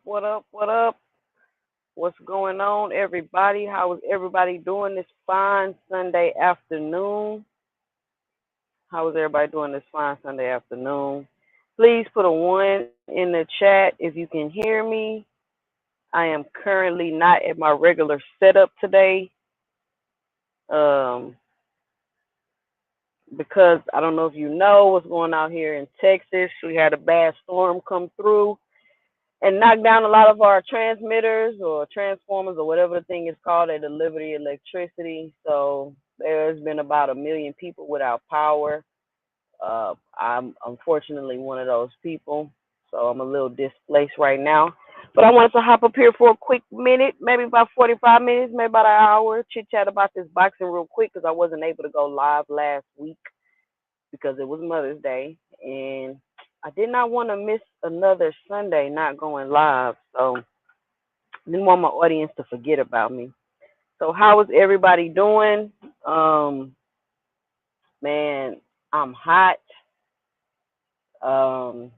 What up? What up? What's going on, everybody? How is everybody doing this fine Sunday afternoon? How is everybody doing this fine Sunday afternoon? Please put a one in the chat if you can hear me. I am currently not at my regular setup today um, because I don't know if you know what's going on here in Texas. We had a bad storm come through and knock down a lot of our transmitters or transformers or whatever the thing is called that deliver the electricity. So there's been about 1 million people without power. I'm unfortunately one of those people, so I'm a little displaced right now. But I wanted to hop up here for a quick minute, maybe about 45 minutes, maybe about an hour, chit chat about this boxing real quick because I wasn't able to go live last week because it was Mother's Day, and I did not want to miss another Sunday not going live. So I didn't want my audience to forget about me. So how is everybody doing? Um, man, I'm hot. Um,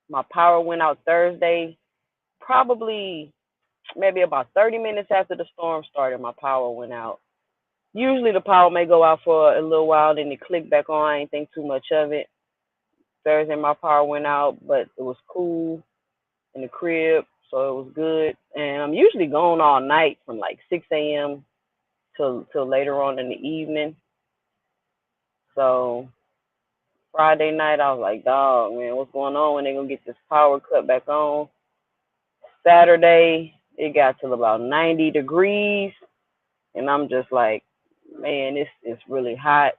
my power went out Thursday, probably maybe about 30 minutes after the storm started. My power went out. Usually the power may go out for a little while, then it click back on. I ain't think too much of it. Thursday my power went out, but it was cool in the crib, so it was good. And I'm usually gone all night from like 6 a.m. till later on in the evening. So Friday night I was like, dog, man, what's going on? When they gonna get this power cut back on? Saturday it got to about 90 degrees, and I'm just like, man, it's really hot.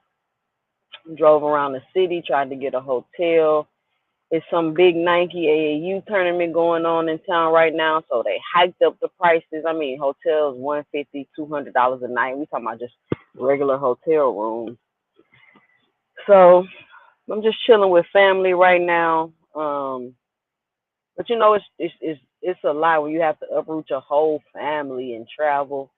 Drove around the city, tried to get a hotel. It's some big Nike AAU tournament going on in town right now, so they hiked up the prices. I mean, hotels $150, $200 a night. We talking about just regular hotel rooms. So I'm just chilling with family right now. But you know, it's a lot when you have to uproot your whole family and travel,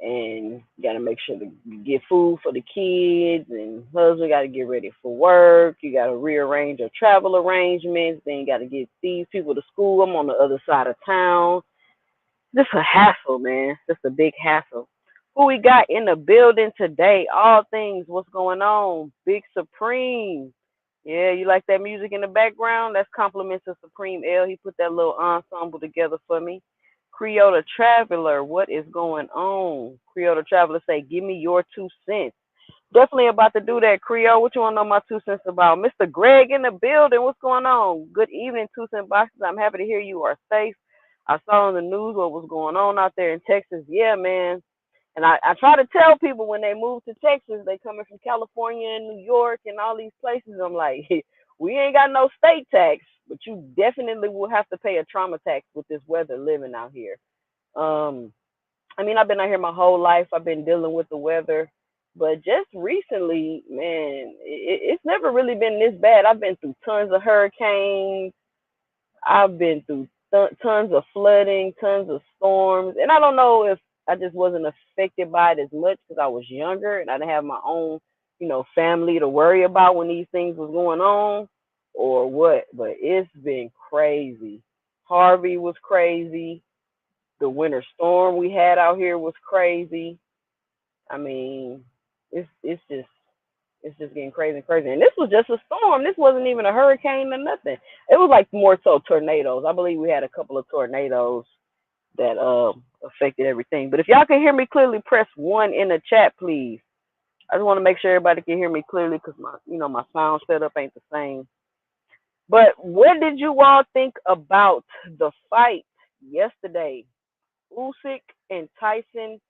and you got to make sure to get food for the kids, and husband got to get ready for work. You got to rearrange your travel arrangements. Then you got to get these people to school. I'm on the other side of town. Just a hassle, man. Just a big hassle. Who we got in the building today? All things. What's going on? Big Supreme. Yeah, you like that music in the background? That's compliments of Supreme L. He put that little ensemble together for me. Creole Traveler, what is going on? Creole Traveler say, give me your 2 cents. Definitely about to do that, Creole. What you want to know my 2 cents about? Mr. Greg in the building, what's going on? Good evening, 2 cent boxes. I'm happy to hear you are safe. I saw on the news what was going on out there in Texas. Yeah, man. And I try to tell people when they move to Texas, they coming from California and New York and all these places. I'm like, we ain't got no state tax, but you definitely will have to pay a trauma tax with this weather living out here. Um, I mean, I've been out here my whole life. I've been dealing with the weather, but just recently, man, it's never really been this bad. I've been through tons of hurricanes. I've been through tons of flooding, tons of storms, and I don't know if I just wasn't affected by it as much because I was younger and I didn't have my own, family to worry about when these things was going on, or what. But it's been crazy. Harvey was crazy. The winter storm we had out here was crazy. I mean, it's just it's just getting crazy and crazy. And this was just a storm. This wasn't even a hurricane or nothing. It was like more so tornadoes. I believe we had a couple of tornadoes that affected everything. But if y'all can hear me clearly, press one in the chat, please. I just want to make sure everybody can hear me clearly because my sound setup ain't the same. But what did you all think about the fight yesterday? Usyk and Tyson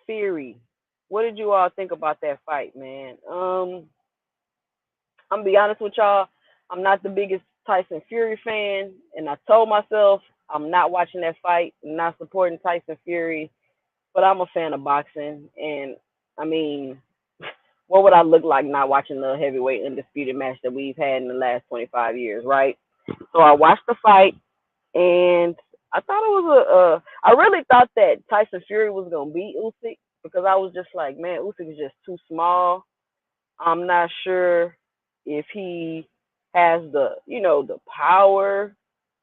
Fury. What did you all think about that fight, man? I'm gonna be honest with y'all. I'm not the biggest Tyson Fury fan, and I told myself I'm not watching that fight, I'm not supporting Tyson Fury, but I'm a fan of boxing, and I mean, what would I look like not watching the heavyweight undisputed match that we've had in the last 25 years, right? So I watched the fight, and I thought it was I really thought that Tyson Fury was gonna beat Usyk because I was just like, man, Usyk is just too small. I'm not sure if he has the power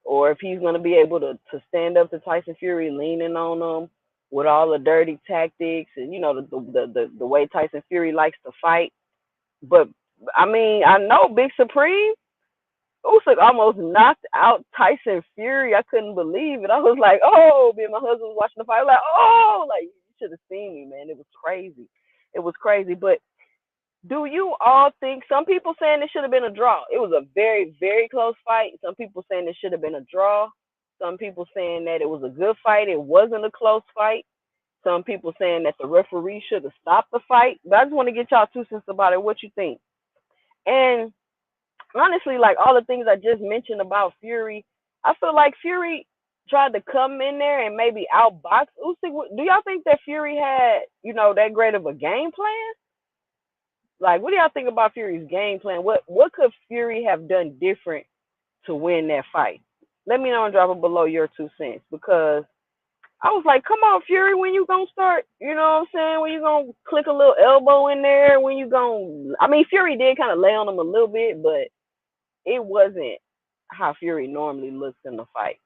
or if he's going to be able to stand up to Tyson Fury, leaning on him with all the dirty tactics and the way Tyson Fury likes to fight. But I mean, I know Big Supreme Usyk almost knocked out Tyson Fury. I couldn't believe it. I was like, oh, me and my husband was watching the fight. I was like, oh, like you should have seen me, man. It was crazy. It was crazy. But do you all think, some people saying it should have been a draw? It was a very, very close fight. Some people saying it should have been a draw. Some people saying that it was a good fight. It wasn't a close fight. Some people saying that the referee should have stopped the fight. But I just want to get y'all 2 cents about it. What you think? And honestly, like all the things I just mentioned about Fury, I feel like Fury tried to come in there and maybe outbox Usyk. Do y'all think that Fury had, that great of a game plan? Like, what do y'all think about Fury's game plan? What could Fury have done different to win that fight? Let me know and drop it below your 2 cents, because I was like, come on, Fury, when you gonna start? You know what I'm saying? When you gonna click a little elbow in there? When you gonna? I mean, Fury did kind of lay on him a little bit, but it wasn't how Fury normally looks in the fight.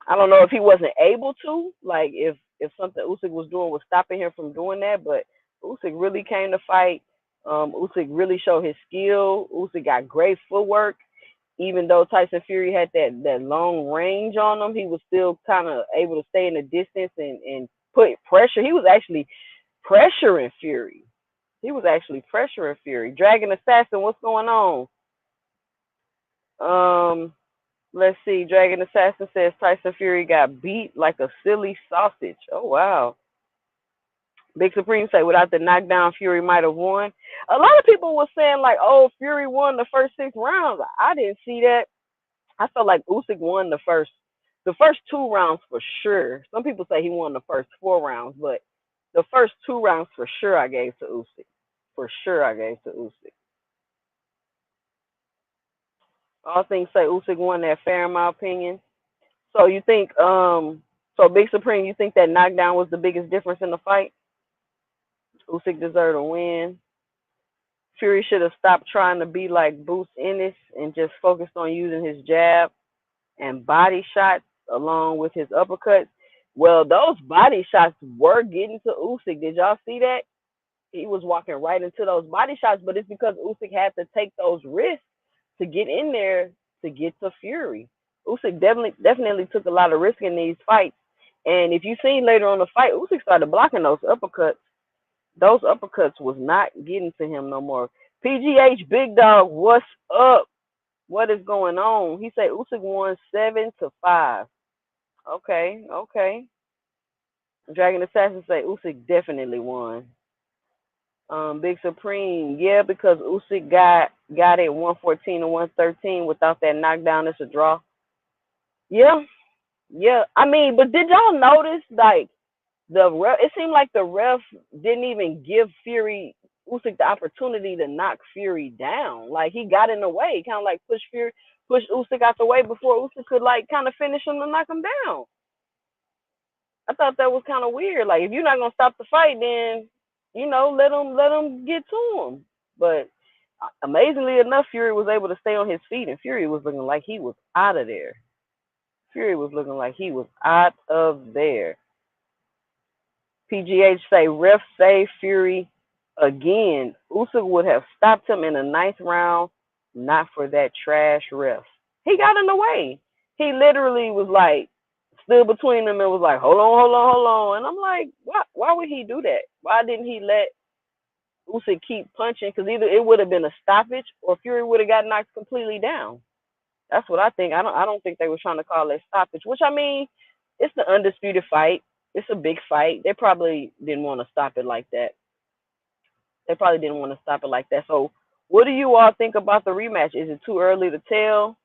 I don't know if he wasn't able to, like if something Usyk was doing was stopping him from doing that, but Usyk really came to fight. Usyk really showed his skill. Usyk got great footwork. Even though Tyson Fury had that long range on him, he was still kind of able to stay in the distance and put pressure. He was actually pressuring Fury. Dragon Assassin, what's going on? Let's see. Dragon Assassin says Tyson Fury got beat like a silly sausage. Oh wow. Big Supreme say without the knockdown, Fury might have won. A lot of people were saying like, oh, Fury won the first 6 rounds. I didn't see that. I felt like Usyk won the first 2 rounds for sure. Some people say he won the first 4 rounds, but the first 2 rounds for sure I gave to Usyk. For sure I gave to Usyk. All things say Usyk won that fair in my opinion. So you think so Big Supreme, you think that knockdown was the biggest difference in the fight? Usyk deserved a win. Fury should have stopped trying to be like Bruce Ennis and just focused on using his jab and body shots along with his uppercuts. Well, those body shots were getting to Usyk. Did y'all see that? He was walking right into those body shots, but it's because Usyk had to take those risks to get in there to get to Fury. Usyk definitely took a lot of risk in these fights. And if you seen later on the fight, Usyk started blocking those uppercuts. Those uppercuts was not getting to him no more. PGH Big Dog, what's up? What is going on? He said Usyk won 7-5. Okay. Dragon Assassin say Usyk definitely won. Big Supreme, yeah, because Usyk got it 114 to 113 without that knockdown. It's a draw. Yeah. I mean, but did y'all notice like the ref? It seemed like the ref didn't even give Usyk the opportunity to knock Fury down. Like he got in the way, kind of like push Usyk out the way before Usyk could like kind of finish him and knock him down. I thought that was kind of weird. Like if you're not gonna stop the fight, then let him get to him. But amazingly enough, Fury was able to stay on his feet, and Fury was looking like he was out of there. PGH say ref save Fury again. Usyk would have stopped him in the 9th round, not for that trash ref. He got in the way. He literally was like stood between them and was like, hold on. And I'm like, why would he do that? Why didn't he let Usyk keep punching? Because either it would have been a stoppage or Fury would have got knocked completely down. That's what I think. I don't think they were trying to call it stoppage, which I mean, it's the undisputed fight. It's a big fight. They probably didn't want to stop it like that. So what do you all think about the rematch? Is it too early to tell?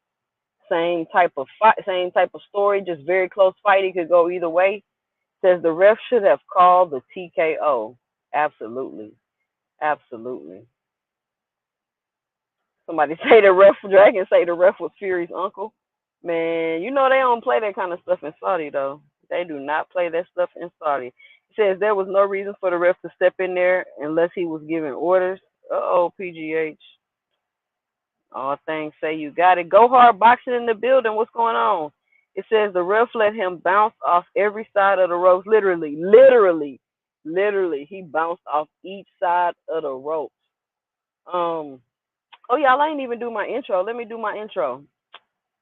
Same type of fight, same type of story, just very close fight. It could go either way. Says the ref should have called the TKO. Absolutely. Somebody say Dragon say the ref was Fury's uncle. Man, they don't play that kind of stuff in Saudi though. They do not play that stuff in Saudi. It says there was no reason for the ref to step in there unless he was giving orders. PGH. All things say you got it. Go hard boxing in the building. What's going on? It says the ref let him bounce off every side of the ropes. Literally. He bounced off each side of the ropes. Um. Oh y'all, I ain't even do my intro. Let me do my intro.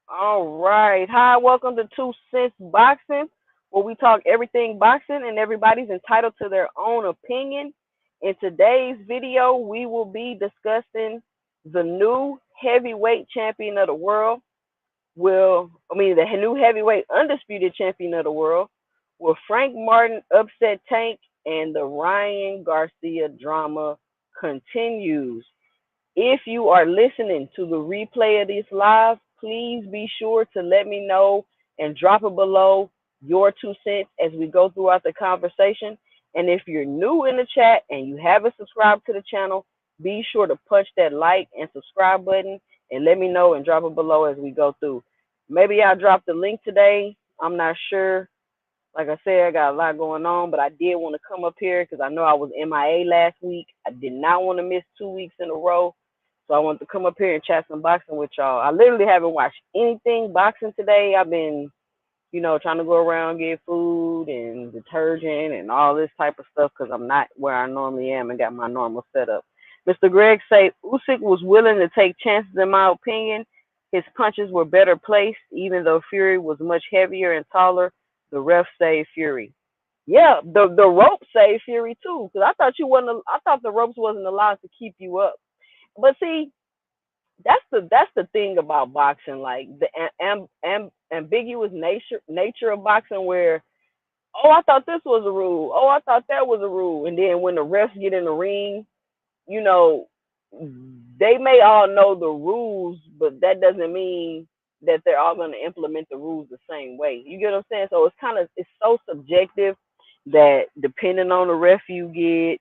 All right. Hi, welcome to Two Cents Boxing, where we talk everything boxing and everybody's entitled to their own opinion. In today's video, we will be discussing the new heavyweight champion of the world. The new heavyweight undisputed champion of the world. Will Frank Martin upset Tank, and the Ryan Garcia drama continues. If you are listening to the replay of this live, please be sure to let me know and drop it below your 2 cents as we go throughout the conversation. And if you're new in the chat and you haven't subscribed to the channel, be sure to punch that like and subscribe button and let me know and drop it below as we go through. Maybe I'll drop the link today. I'm not sure. Like I said, I got a lot going on, but I did want to come up here because I know I was MIA last week. I did not want to miss 2 weeks in a row. So I wanted to come up here and chat some boxing with y'all. I literally haven't watched anything boxing today. I've been, trying to go around, get food and detergent and all this type of stuff because I'm not where I normally am and got my normal setup. Mr. Greg say Usyk was willing to take chances in my opinion. His punches were better placed, even though Fury was much heavier and taller. The ref saved Fury. Yeah, the ropes saved Fury too, because I thought the ropes wasn't allowed to keep you up. But see, that's the thing about boxing, like the ambiguous nature of boxing, where I thought this was a rule, I thought that was a rule, and then when the refs get in the ring, you know, they may all know the rules, but that doesn't mean that they're all going to implement the rules the same way. You get what I'm saying? So it's so subjective that depending on the ref you get,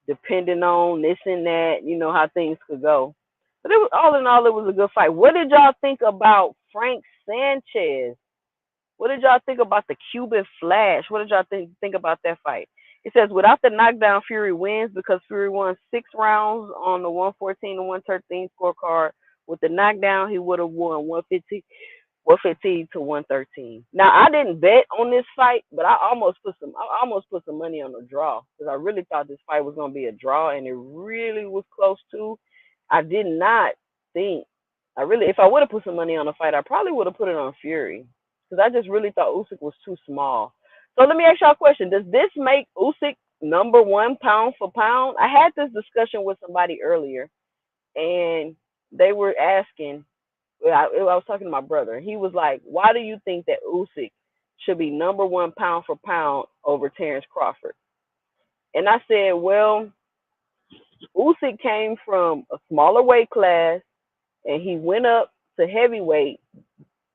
depending on this and that, how things could go. But it was all in all, it was a good fight. What did y'all think about Frank Sanchez? What did y'all think about the Cuban Flash? What did y'all think about that fight? It says without the knockdown, Fury wins because Fury won 6 rounds on the 114 to 113 scorecard. With the knockdown, he would have won 115 to 113. Now I didn't bet on this fight, but I almost put some money on the draw because I really thought this fight was gonna be a draw, and it really was close to. I did not think if I would have put some money on the fight, I probably would have put it on Fury because I just really thought Usyk was too small. So let me ask y'all a question: does this make Usyk number one pound for pound? I had this discussion with somebody earlier, and they were asking. I was talking to my brother. He was like, "Why do you think that Usyk should be number one pound for pound over Terrence Crawford?" And I said, "Well, Usyk came from a smaller weight class, and he went up to heavyweight.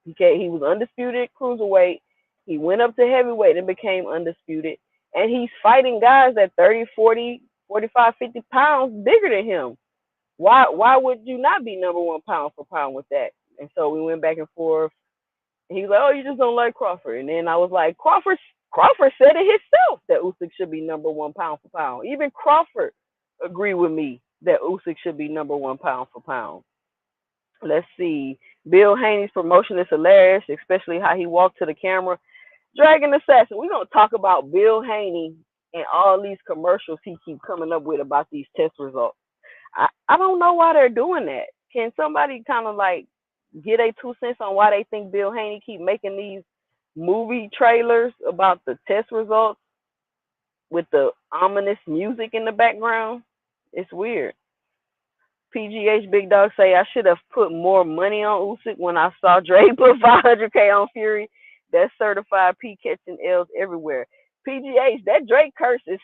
He was undisputed cruiserweight. He went up to heavyweight and became undisputed. And he's fighting guys at 30, 40, 45, 50 pounds bigger than him. Why would you not be number one pound for pound with that?" And so we went back and forth. And he was like, "Oh, you just don't like Crawford." And then I was like, Crawford said it himself that Usyk should be number one pound for pound. Even Crawford agreed with me that Usyk should be number one pound for pound. Let's see. Bill Haney's promotion is hilarious, especially how he walked to the camera. Dragon Assassin, we're going to talk about Bill Haney and all these commercials he keep coming up with about these test results. I don't know why they're doing that. Can somebody kind of like get a 2 cents on why they think Bill Haney keep making these movie trailers about the test results with the ominous music in the background? It's weird. PGH Big Dog say I should have put more money on Usyk when I saw Dre put 500K on Fury. That's certified P catching L's everywhere. PGH, that Drake curse it's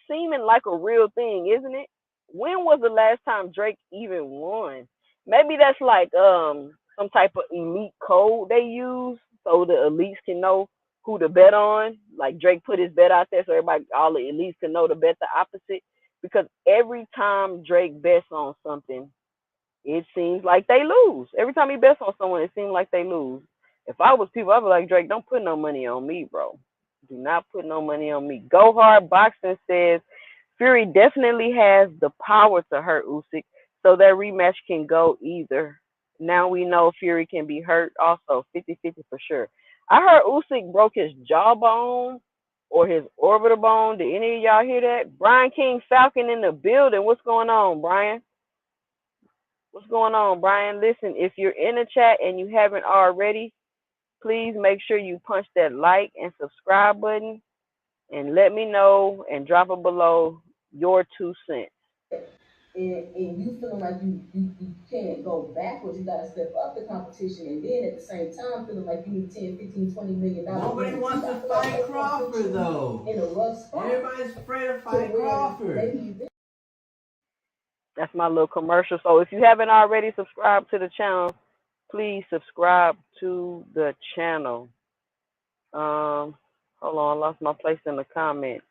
seeming like a real thing, isn't it? When was the last time Drake even won? Maybe that's like some type of elite code they use so the elites can know who to bet on. Like Drake put his bet out there so all the elites can know to bet the opposite. Because every time Drake bets on something, it seems like they lose. Every time he bets on someone, it seems like they lose. If I was people, I'd be like, Drake, don't put no money on me, bro. Do not put no money on me. Go Hard Boxing says Fury definitely has the power to hurt Usyk. So that rematch can go either. Now we know Fury can be hurt also, 50-50 for sure. I heard Usyk broke his jawbone or his orbital bone. Did any of y'all hear that? Brian King Falcon in the building. What's going on, Brian? What's going on, Brian? Listen, if you're in the chat and you haven't already, please make sure you punch that like and subscribe button and let me know and drop it below your 2 cents. And you feeling like you can't go backwards, you got to step up the competition, and then at the same time feeling like you need 10, 15, $20 million. Nobody wants to fight Crawford though. In a rough spot. Everybody's afraid to fight Crawford. That's my little commercial. So if you haven't already subscribed to the channel, please subscribe to the channel. Hold on, I lost my place in the comments.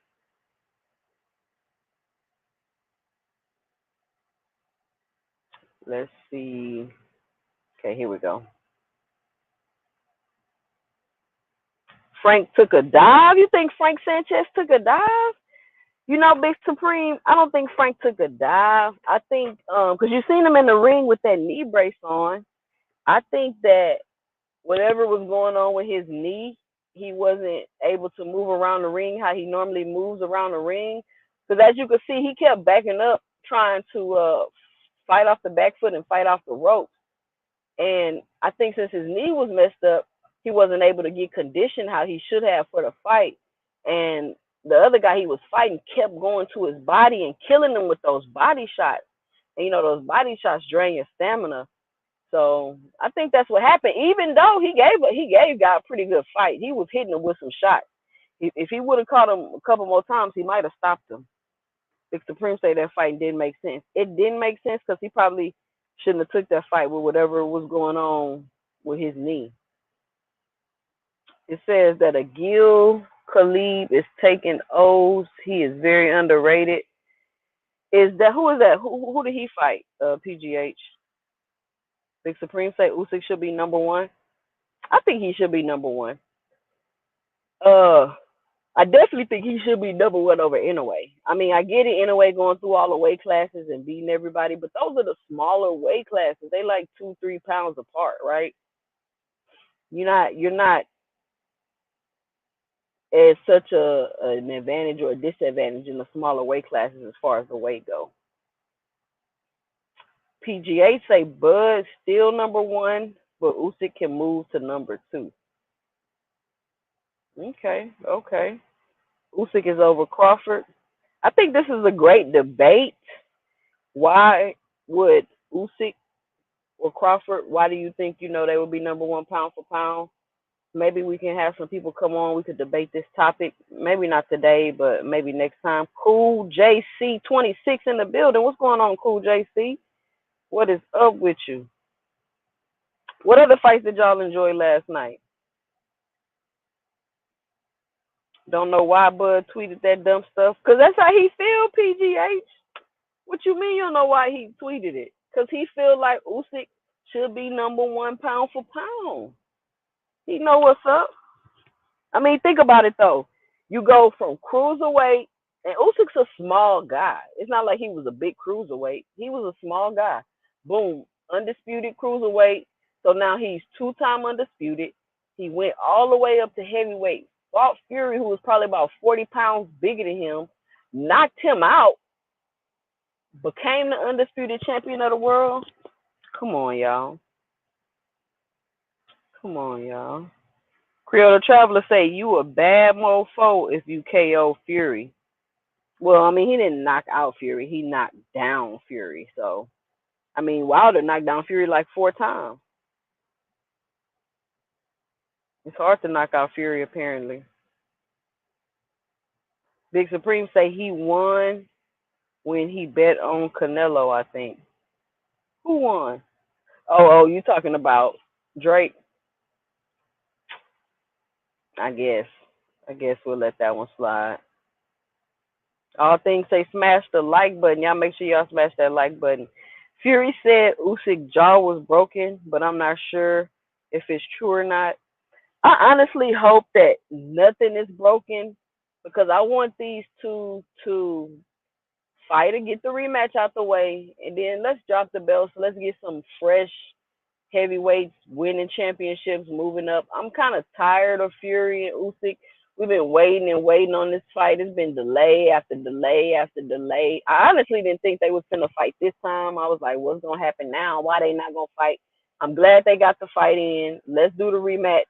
Let's see. Okay, here we go. Frank took a dive? You think Frank Sanchez took a dive? You know, Big Supreme, I don't think Frank took a dive. I think, because you seen him in the ring with that knee brace on. I think that whatever was going on with his knee, he wasn't able to move around the ring how he normally moves around the ring. Because as you can see, he kept backing up, trying to fight off the back foot and fight off the ropes. And I think since his knee was messed up, he wasn't able to get conditioned how he should have for the fight. And the other guy he was fighting kept going to his body and killing him with those body shots. And you know, those body shots drain your stamina. So I think that's what happened. Even though he gave guy a pretty good fight, he was hitting him with some shots. If he would have caught him a couple more times, he might have stopped him. Big Supreme say that fight didn't make sense. It didn't make sense because he probably shouldn't have took that fight with whatever was going on with his knee. It says that Agil Khalib is taking O's. He is very underrated. Who is that? Who did he fight? PGH. Big Supreme say Usyk should be number one. I think he should be number one. I definitely think he should be number one over Inoue. I mean, I get it, Inoue going through all the weight classes and beating everybody, but those are the smaller weight classes. They like 2-3 pounds apart, right? You're not at such an advantage or a disadvantage in the smaller weight classes as far as the weight go. PGA say Bud still number one, but Usyk can move to number two. Okay. Usyk is over Crawford. I think this is a great debate. Why would Usyk or Crawford, why do you think, they would be number one pound for pound? Maybe we can have some people come on. We could debate this topic. Maybe not today, but maybe next time. Cool JC 26 in the building. What's going on, Cool JC? What is up with you? What other fights did y'all enjoy last night? Don't know why Bud tweeted that dumb stuff. Because that's how he feel, PGH. What you mean you don't know why he tweeted it? Because he feel like Usyk should be number one pound for pound. He know what's up. I mean, think about it, though. You go from cruiserweight, and Usyk's a small guy. It's not like he was a big cruiserweight. He was a small guy. Boom, undisputed cruiserweight. So now he's two-time undisputed. He went all the way up to heavyweight. Fought Fury, who was probably about 40 pounds bigger than him. Knocked him out. Became the undisputed champion of the world. Come on, y'all. Creole Traveler say you a bad mofo if you KO Fury. Well, I mean, he didn't knock out Fury. He knocked down Fury. So, I mean, Wilder knocked down Fury like 4 times. It's hard to knock out Fury, apparently. Big Supreme say he won when he bet on Canelo, I think. Who won? Oh, you talking about Drake? I guess we'll let that one slide. All things say smash the like button. Y'all make sure y'all smash that like button. Fury said Usyk's jaw was broken, but I'm not sure if it's true or not. I honestly hope that nothing is broken because I want these two to fight or get the rematch out the way, and then let's drop the belts. Let's get some fresh heavyweights winning championships, moving up. I'm kind of tired of Fury and Usyk. We've been waiting and waiting on this fight. It's been delay after delay after delay. I honestly didn't think they was gonna fight this time. I was like, what's gonna happen now? Why they not gonna fight? I'm glad they got the fight in. Let's do the rematch.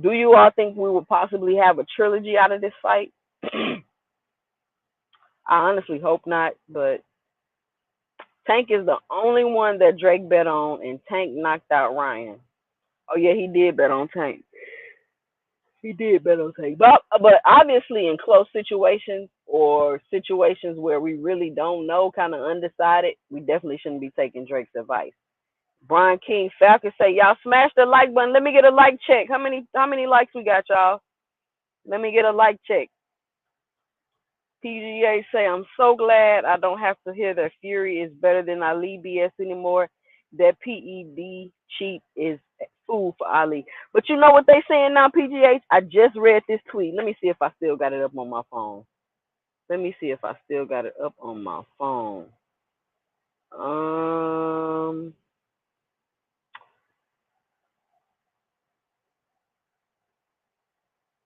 Do you all think we would possibly have a trilogy out of this fight? I honestly hope not, but Tank is the only one that Drake bet on, and Tank knocked out Ryan. Oh yeah, he did bet on Tank. He did bet on Tank. But obviously in close situations or situations where we really don't know, kind of undecided, we definitely shouldn't be taking Drake's advice. Brian King Falcon say, y'all smash the like button. Let me get a like check. How many likes we got, y'all? Let me get a like check. PGA say, I'm so glad I don't have to hear that Fury is better than Ali BS anymore. That PED cheat is food for Ali. But you know what they saying now, PGA? I just read this tweet. Let me see if I still got it up on my phone. Let me see if I still got it up on my phone.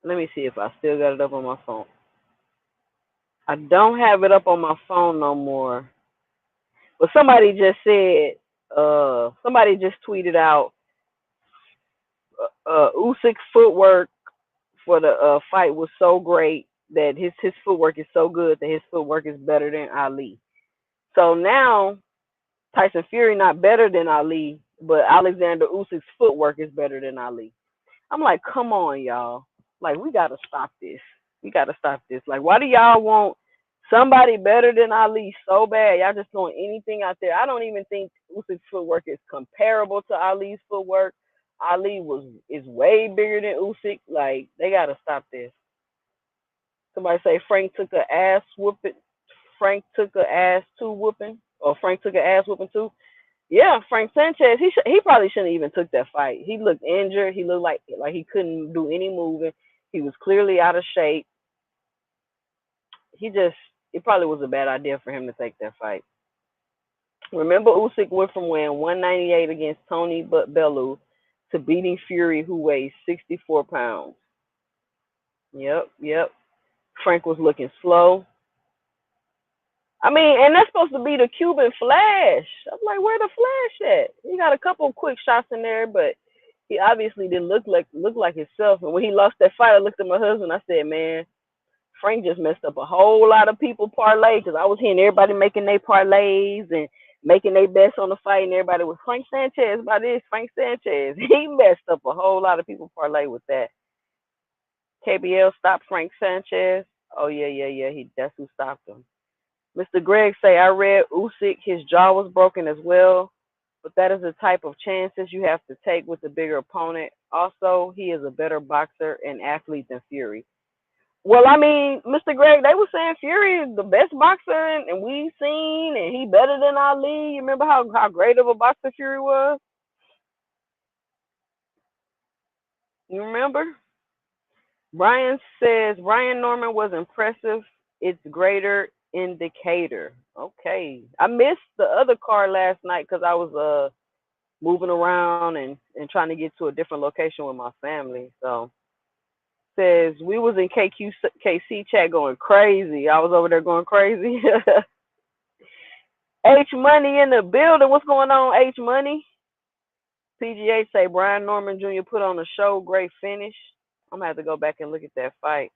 Let me see if I still got it up on my phone. I don't have it up on my phone no more. But somebody just said, somebody just tweeted out, Usyk's footwork for the fight was so great that his footwork is so good that his footwork is better than Ali. So now Tyson Fury not better than Ali, but Alexander Usyk's footwork is better than Ali. I'm like, come on, y'all. Like, we gotta stop this. We gotta stop this. Like, why do y'all want somebody better than Ali so bad? Y'all just throwing anything out there. I don't even think Usyk's footwork is comparable to Ali's footwork. Ali is way bigger than Usyk. Like, they gotta stop this. Somebody say Frank took a ass whooping. Frank took a ass two whooping, or Frank took an ass whooping too. Yeah, Frank Sanchez. He probably shouldn't even took that fight. He looked injured. He looked like he couldn't do any moving. He was clearly out of shape. It probably was a bad idea for him to take that fight. Remember, Usyk went from weighing 198 against Tony Bellew to beating Fury, who weighs 64 pounds. Yep. Frank was looking slow. I mean, and that's supposed to be the Cuban Flash. I'm like, where the Flash at? He got a couple quick shots in there, but he obviously didn't look like himself. And when he lost that fight, I looked at my husband. I said, man, Frank just messed up a whole lot of people parlay, because I was hearing everybody making their parlays and making their bets on the fight, and everybody was Frank Sanchez by this, Frank Sanchez. He messed up a whole lot of people parlay with that. KBL stopped Frank Sanchez. Oh yeah. That's who stopped him. Mr. Greg say, I read Usyk, his jaw was broken as well, but that is the type of chances you have to take with a bigger opponent. Also, he is a better boxer and athlete than Fury. Well, I mean, Mr. Greg, they were saying Fury is the best boxer, and we've seen, and he better than Ali. You remember how great of a boxer Fury was? You remember? Brian says, Ryan Norman was impressive. It's greater indicator. Okay. I missed the other card last night because I was moving around and trying to get to a different location with my family. So says we was in KC chat going crazy. I was over there going crazy. H Money in the building. What's going on, H Money? PGA say Brian Norman Jr. put on a show. Great finish. I'm gonna have to go back and look at that fight.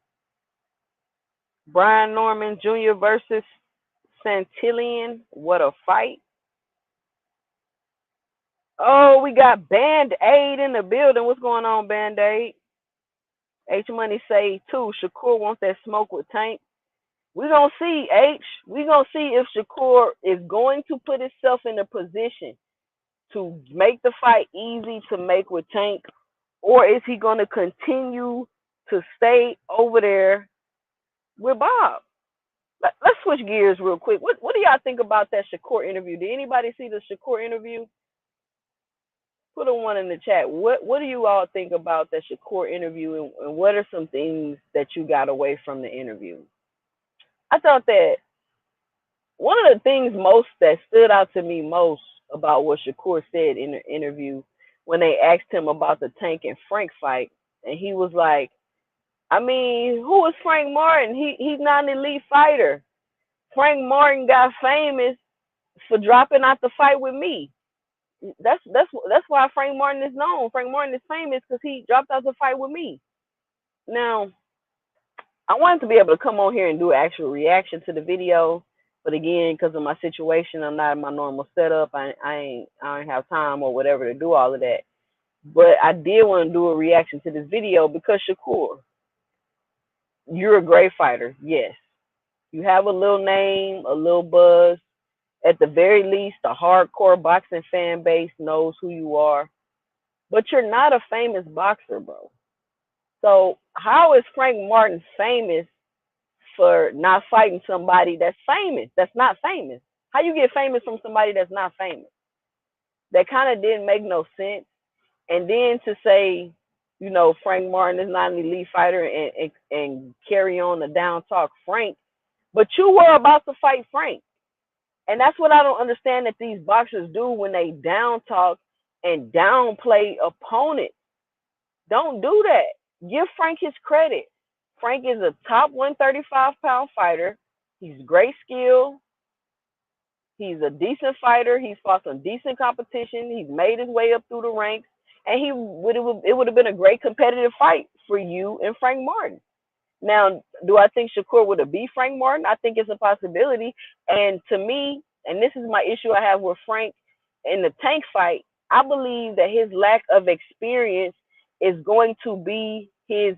Brian Norman Jr. versus Santillan. What a fight. Oh, we got Band-Aid in the building. What's going on, Band-Aid? H Money say too, Shakur wants that smoke with Tank. We're going to see, H. We're going to see if Shakur is going to put himself in a position to make the fight easy to make with Tank, or is he going to continue to stay over there with Bob? Let's switch gears real quick. What do y'all think about that Shakur interview? Did anybody see the Shakur interview? Put a one in the chat. What do you all think about that Shakur interview, and what are some things that you got away from the interview? I thought that one of the things most that stood out to me most about what Shakur said in the interview when they asked him about the Tank and Frank fight, and he was like, I mean, who is Frank Martin? He's not an elite fighter. Frank Martin got famous for dropping out the fight with me. That's why Frank Martin is known. Frank Martin is famous because he dropped out the fight with me. Now, I wanted to be able to come on here and do an actual reaction to the video, but again, because of my situation, I'm not in my normal setup. I ain't have time or whatever to do all of that. But I did want to do a reaction to this video because Shakur, you're a great fighter. Yes, you have a little name, a little buzz. At the very least, the hardcore boxing fan base knows who you are. But you're not a famous boxer, bro. So how is Frank Martin famous for not fighting somebody that's famous, that's not famous? How you get famous from somebody that's not famous? That kind of didn't make no sense. And then to say, you know, Frank Martin is not an elite fighter and carry on the down talk Frank, but you were about to fight Frank. And that's what I don't understand that these boxers do when they down talk and downplay opponents. Don't do that. Give Frank his credit. Frank is a top 135-pound fighter. He's great skill. He's a decent fighter. He's fought some decent competition. He's made his way up through the ranks. And it would have been a great competitive fight for you and Frank Martin. Now, do I think Shakur would have beat Frank Martin? I think it's a possibility. And to me, and this is my issue I have with Frank in the Tank fight, I believe that his lack of experience is going to be his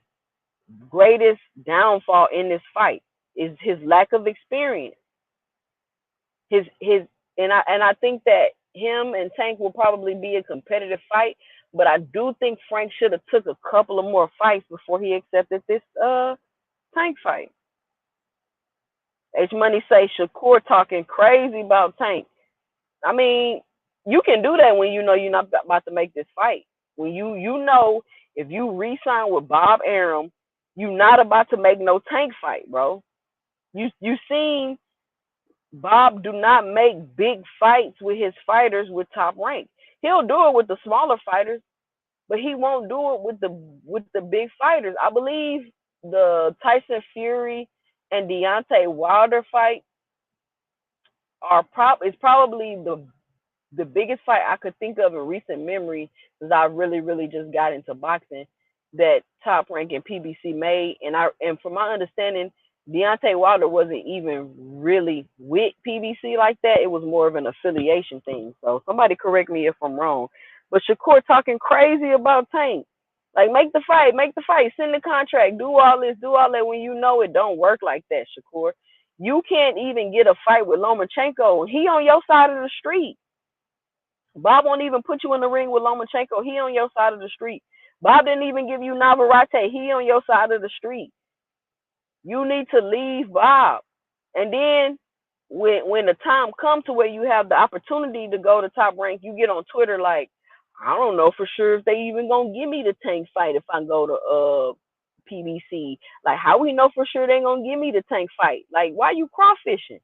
greatest downfall in this fight. Is his lack of experience. His and I think that him and Tank will probably be a competitive fight, but I do think Frank should have took a couple of more fights before he accepted this Tank fight. H Money say Shakur talking crazy about Tank. I mean, you can do that when you know you're not about to make this fight. When you know if you re-sign with Bob Arum, you're not about to make no Tank fight, bro. You seen Bob do not make big fights with his fighters with Top Rank. He'll do it with the smaller fighters, but he won't do it with the big fighters. I believe the Tyson Fury and Deontay Wilder fight is probably the biggest fight I could think of in recent memory since I really just got into boxing that Top Rank and PBC made. And from my understanding, Deontay Wilder wasn't even really with PBC like that. It was more of an affiliation thing. So somebody correct me if I'm wrong. But Shakur talking crazy about Tank. Like, make the fight, send the contract, do all this, do all that, when you know it don't work like that, Shakur. You can't even get a fight with Lomachenko. He on your side of the street. Bob won't even put you in the ring with Lomachenko. He on your side of the street. Bob didn't even give you Navarrete. He on your side of the street. You need to leave Bob. And then when the time comes to where you have the opportunity to go to Top Rank, you get on Twitter like, I don't know for sure if they even gonna give me the Tank fight if I go to PBC. Like, how we know for sure they gonna give me the Tank fight? Like, why you crawfishing?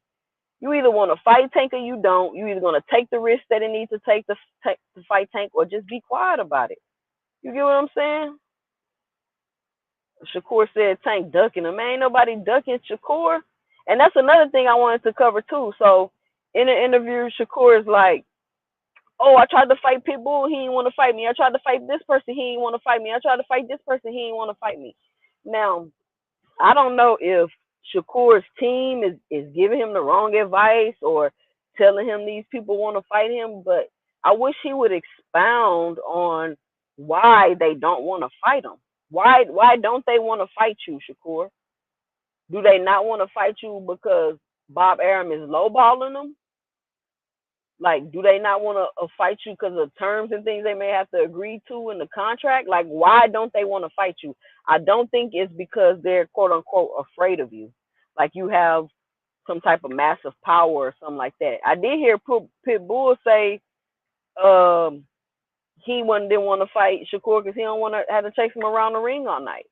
You either want to fight Tank or you don't. You either gonna take the risk that it needs to take to fight Tank, or just be quiet about it. You get what I'm saying? Shakur said Tank ducking him. Man, ain't nobody ducking Shakur. And that's another thing I wanted to cover too. So in the interview, Shakur is like, oh, I tried to fight Pitbull, he didn't want to fight me. I tried to fight this person, he didn't want to fight me. I tried to fight this person, he didn't want to fight me. Now, I don't know if Shakur's team is giving him the wrong advice or telling him these people want to fight him, but I wish he would expound on why they don't want to fight him. Why don't they want to fight you, Shakur? Do they not want to fight you because Bob Arum is lowballing them? Like, do they not want to fight you because of terms and things they may have to agree to in the contract? Like, why don't they want to fight you? I don't think it's because they're quote unquote afraid of you. Like, you have some type of massive power or something like that. I did hear Pitbull say he didn't want to fight Shakur because he don't want to have to chase him around the ring all night.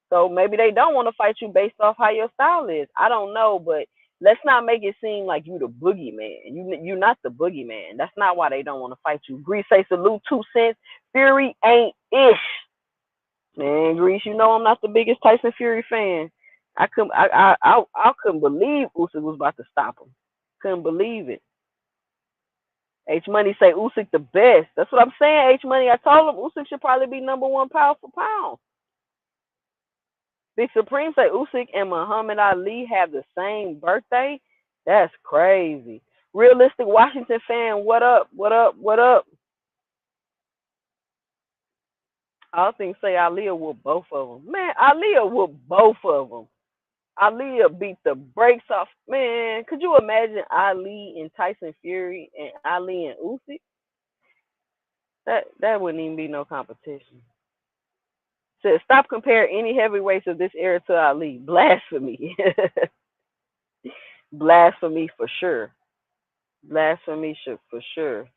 So maybe they don't want to fight you based off how your style is. I don't know, but Let's not make it seem like you the boogeyman. You're not the boogeyman. That's not why they don't want to fight you. Grease say salute 2 cents. Fury ain't ish. Man, Grease, you know I'm not the biggest Tyson Fury fan. I couldn't believe Usyk was about to stop him. Couldn't believe it. H Money say Usyk the best. That's what I'm saying. H Money, I told him Usyk should probably be #1 pound for pound. Big Supreme say Usyk and Muhammad Ali have the same birthday. That's crazy. Realistic Washington fan, what up? What up? What up? I think say Ali will whoop both of them. Man, Ali will whoop both of them. Ali beat the brakes off. Man, could you imagine Ali and Tyson Fury and Ali and Usyk? That wouldn't even be no competition. Said stop comparing any heavyweights of this era to Ali. Blasphemy. Blasphemy for sure. Blasphemy for sure.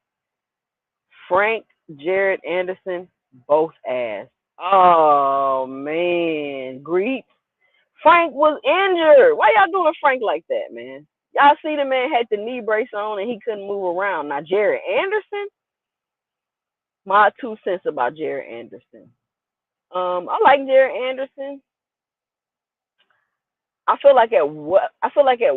Frank, Jared Anderson, both ass. Oh man, Greek. Frank was injured. Why y'all doing Frank like that, man? Y'all see the man had the knee brace on and he couldn't move around. Now Jared Anderson, my 2 cents about Jared Anderson. I like Jared Anderson. I feel like at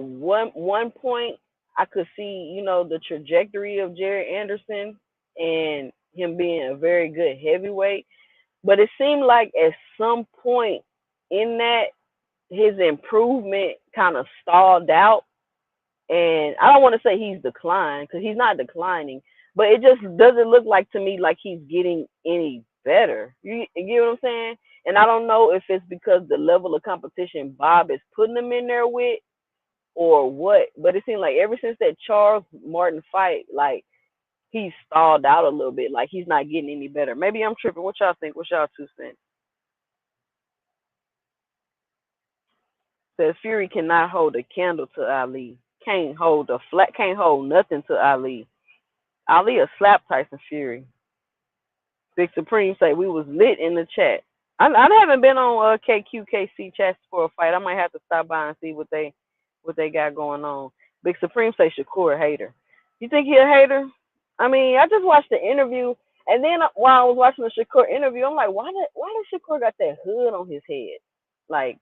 one point I could see, the trajectory of Jared Anderson and him being a very good heavyweight. But it seemed like at some point in that his improvement kind of stalled out. And I don't want to say he's declined because he's not declining, but it just doesn't look like to me like he's getting any better. You get what I'm saying? And I don't know if it's because the level of competition Bob is putting him in there with or what, but it seems like ever since that Charles Martin fight, like he's stalled out a little bit. Like he's not getting any better. Maybe I'm tripping. What y'all think? What's y'all 2 cents? Says Fury cannot hold a candle to Ali. Can't hold nothing to Ali. Ali a slap Tyson Fury. Big Supreme say we was lit in the chat. I haven't been on KQKC chats for a fight. I might have to stop by and see what they got going on. Big Supreme say Shakur a hater. You think he a hater? I mean, I just watched the interview, and then while I was watching the Shakur interview, I'm like, why did Shakur got that hood on his head? Like,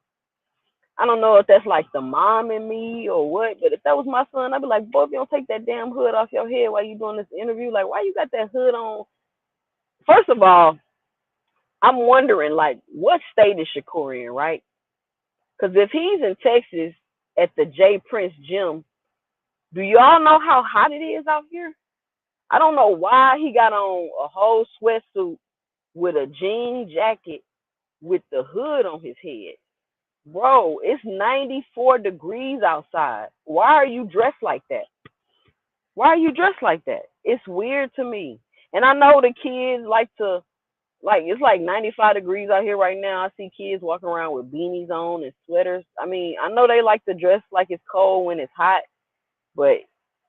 I don't know if that's like the mom in me or what, but if that was my son, I'd be like, boy, if you don't take that damn hood off your head while you doing this interview, like, why you got that hood on? First of all, I'm wondering, like, what state is Shakur in, right? Because if he's in Texas at the J Prince gym, do y'all know how hot it is out here? I don't know why he got on a whole sweatsuit with a jean jacket with the hood on his head. Bro, it's 94 degrees outside. Why are you dressed like that? Why are you dressed like that? It's weird to me. And I know the kids like to, it's like 95 degrees out here right now. I see kids walking around with beanies on and sweaters. I mean, I know they like to dress like it's cold when it's hot, but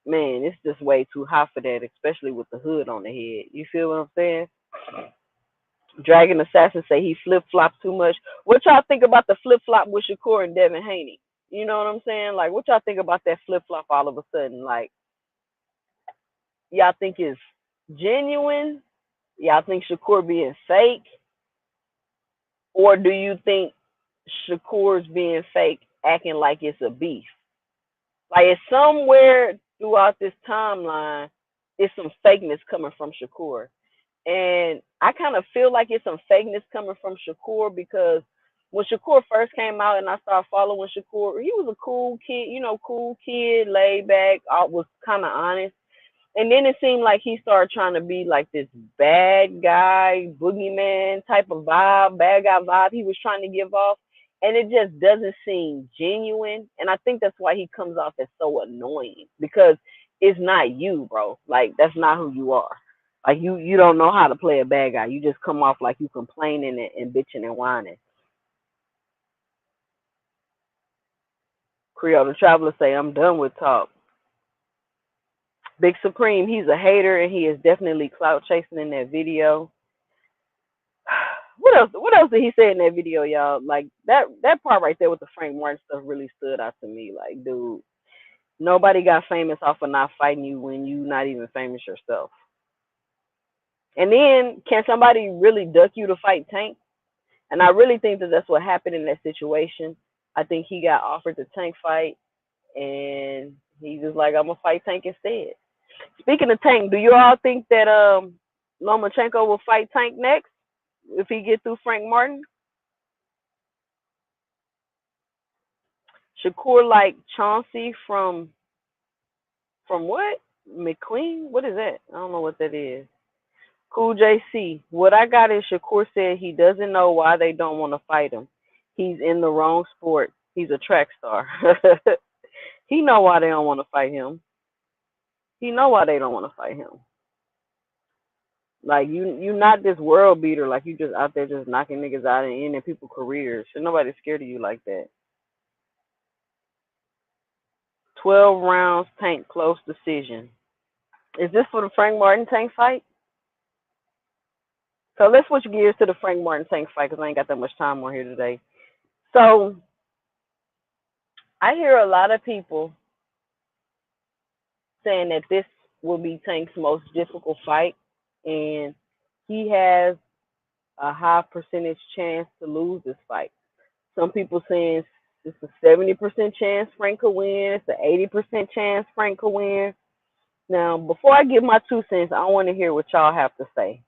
man, it's just way too hot for that, especially with the hood on the head. You feel what I'm saying? Dragon Assassin say he flip-flops too much. What y'all think about the flip-flop with Shakur and Devin Haney? You know what I'm saying? Like, what y'all think about that flip-flop all of a sudden? Like, y'all think it's genuine? Y'all think Shakur being fake? Or do you think Shakur's being fake, acting like it's a beef? Like, it's somewhere throughout this timeline, it's some fakeness coming from Shakur. And I kind of feel like it's some fakeness coming from Shakur because when Shakur first came out and I started following Shakur, he was a cool kid, laid back, was kind of honest. And then it seemed like he started trying to be like this bad guy, boogeyman type of vibe, bad guy vibe he was trying to give off. And it just doesn't seem genuine. And I think that's why he comes off as so annoying because it's not you, bro. Like, that's not who you are. Like, you don't know how to play a bad guy. You just come off like you complaining and bitching and whining. Creole the Traveler say, I'm done with talk. Big Supreme, he's a hater and he is definitely clout chasing in that video. What else did he say in that video, y'all? Like, that part right there with the Frank Martin stuff really stood out to me. Like, dude, Nobody got famous off of not fighting you when you not even famous yourself. And then, can somebody really duck you to fight Tank? And I really think that that's what happened in that situation. I think he got offered the Tank fight, and he was like, "I'm gonna fight Tank instead." Speaking of Tank, do you all think that Lomachenko will fight Tank next if he get through Frank Martin? Shakur like Chauncey from what? McQueen? What is that? I don't know what that is. Cool JC. What I got is Shakur said he doesn't know why they don't want to fight him. He's in the wrong sport. He's a track star. He know why they don't want to fight him. He know why they don't want to fight him. Like you not this world beater. Like you just out there just knocking niggas out and ending people's careers. So nobody's scared of you like that. 12 rounds, Tank close decision. Is this for the Frank Martin Tank fight? So let's switch gears to the Frank Martin Tank fight because I ain't got that much time on here today. So I hear a lot of people saying that this will be Tank's most difficult fight, and he has a high percentage chance to lose this fight. Some people saying it's a 70% chance Frank could win. It's an 80% chance Frank could win. Now, before I give my 2 cents, I want to hear what y'all have to say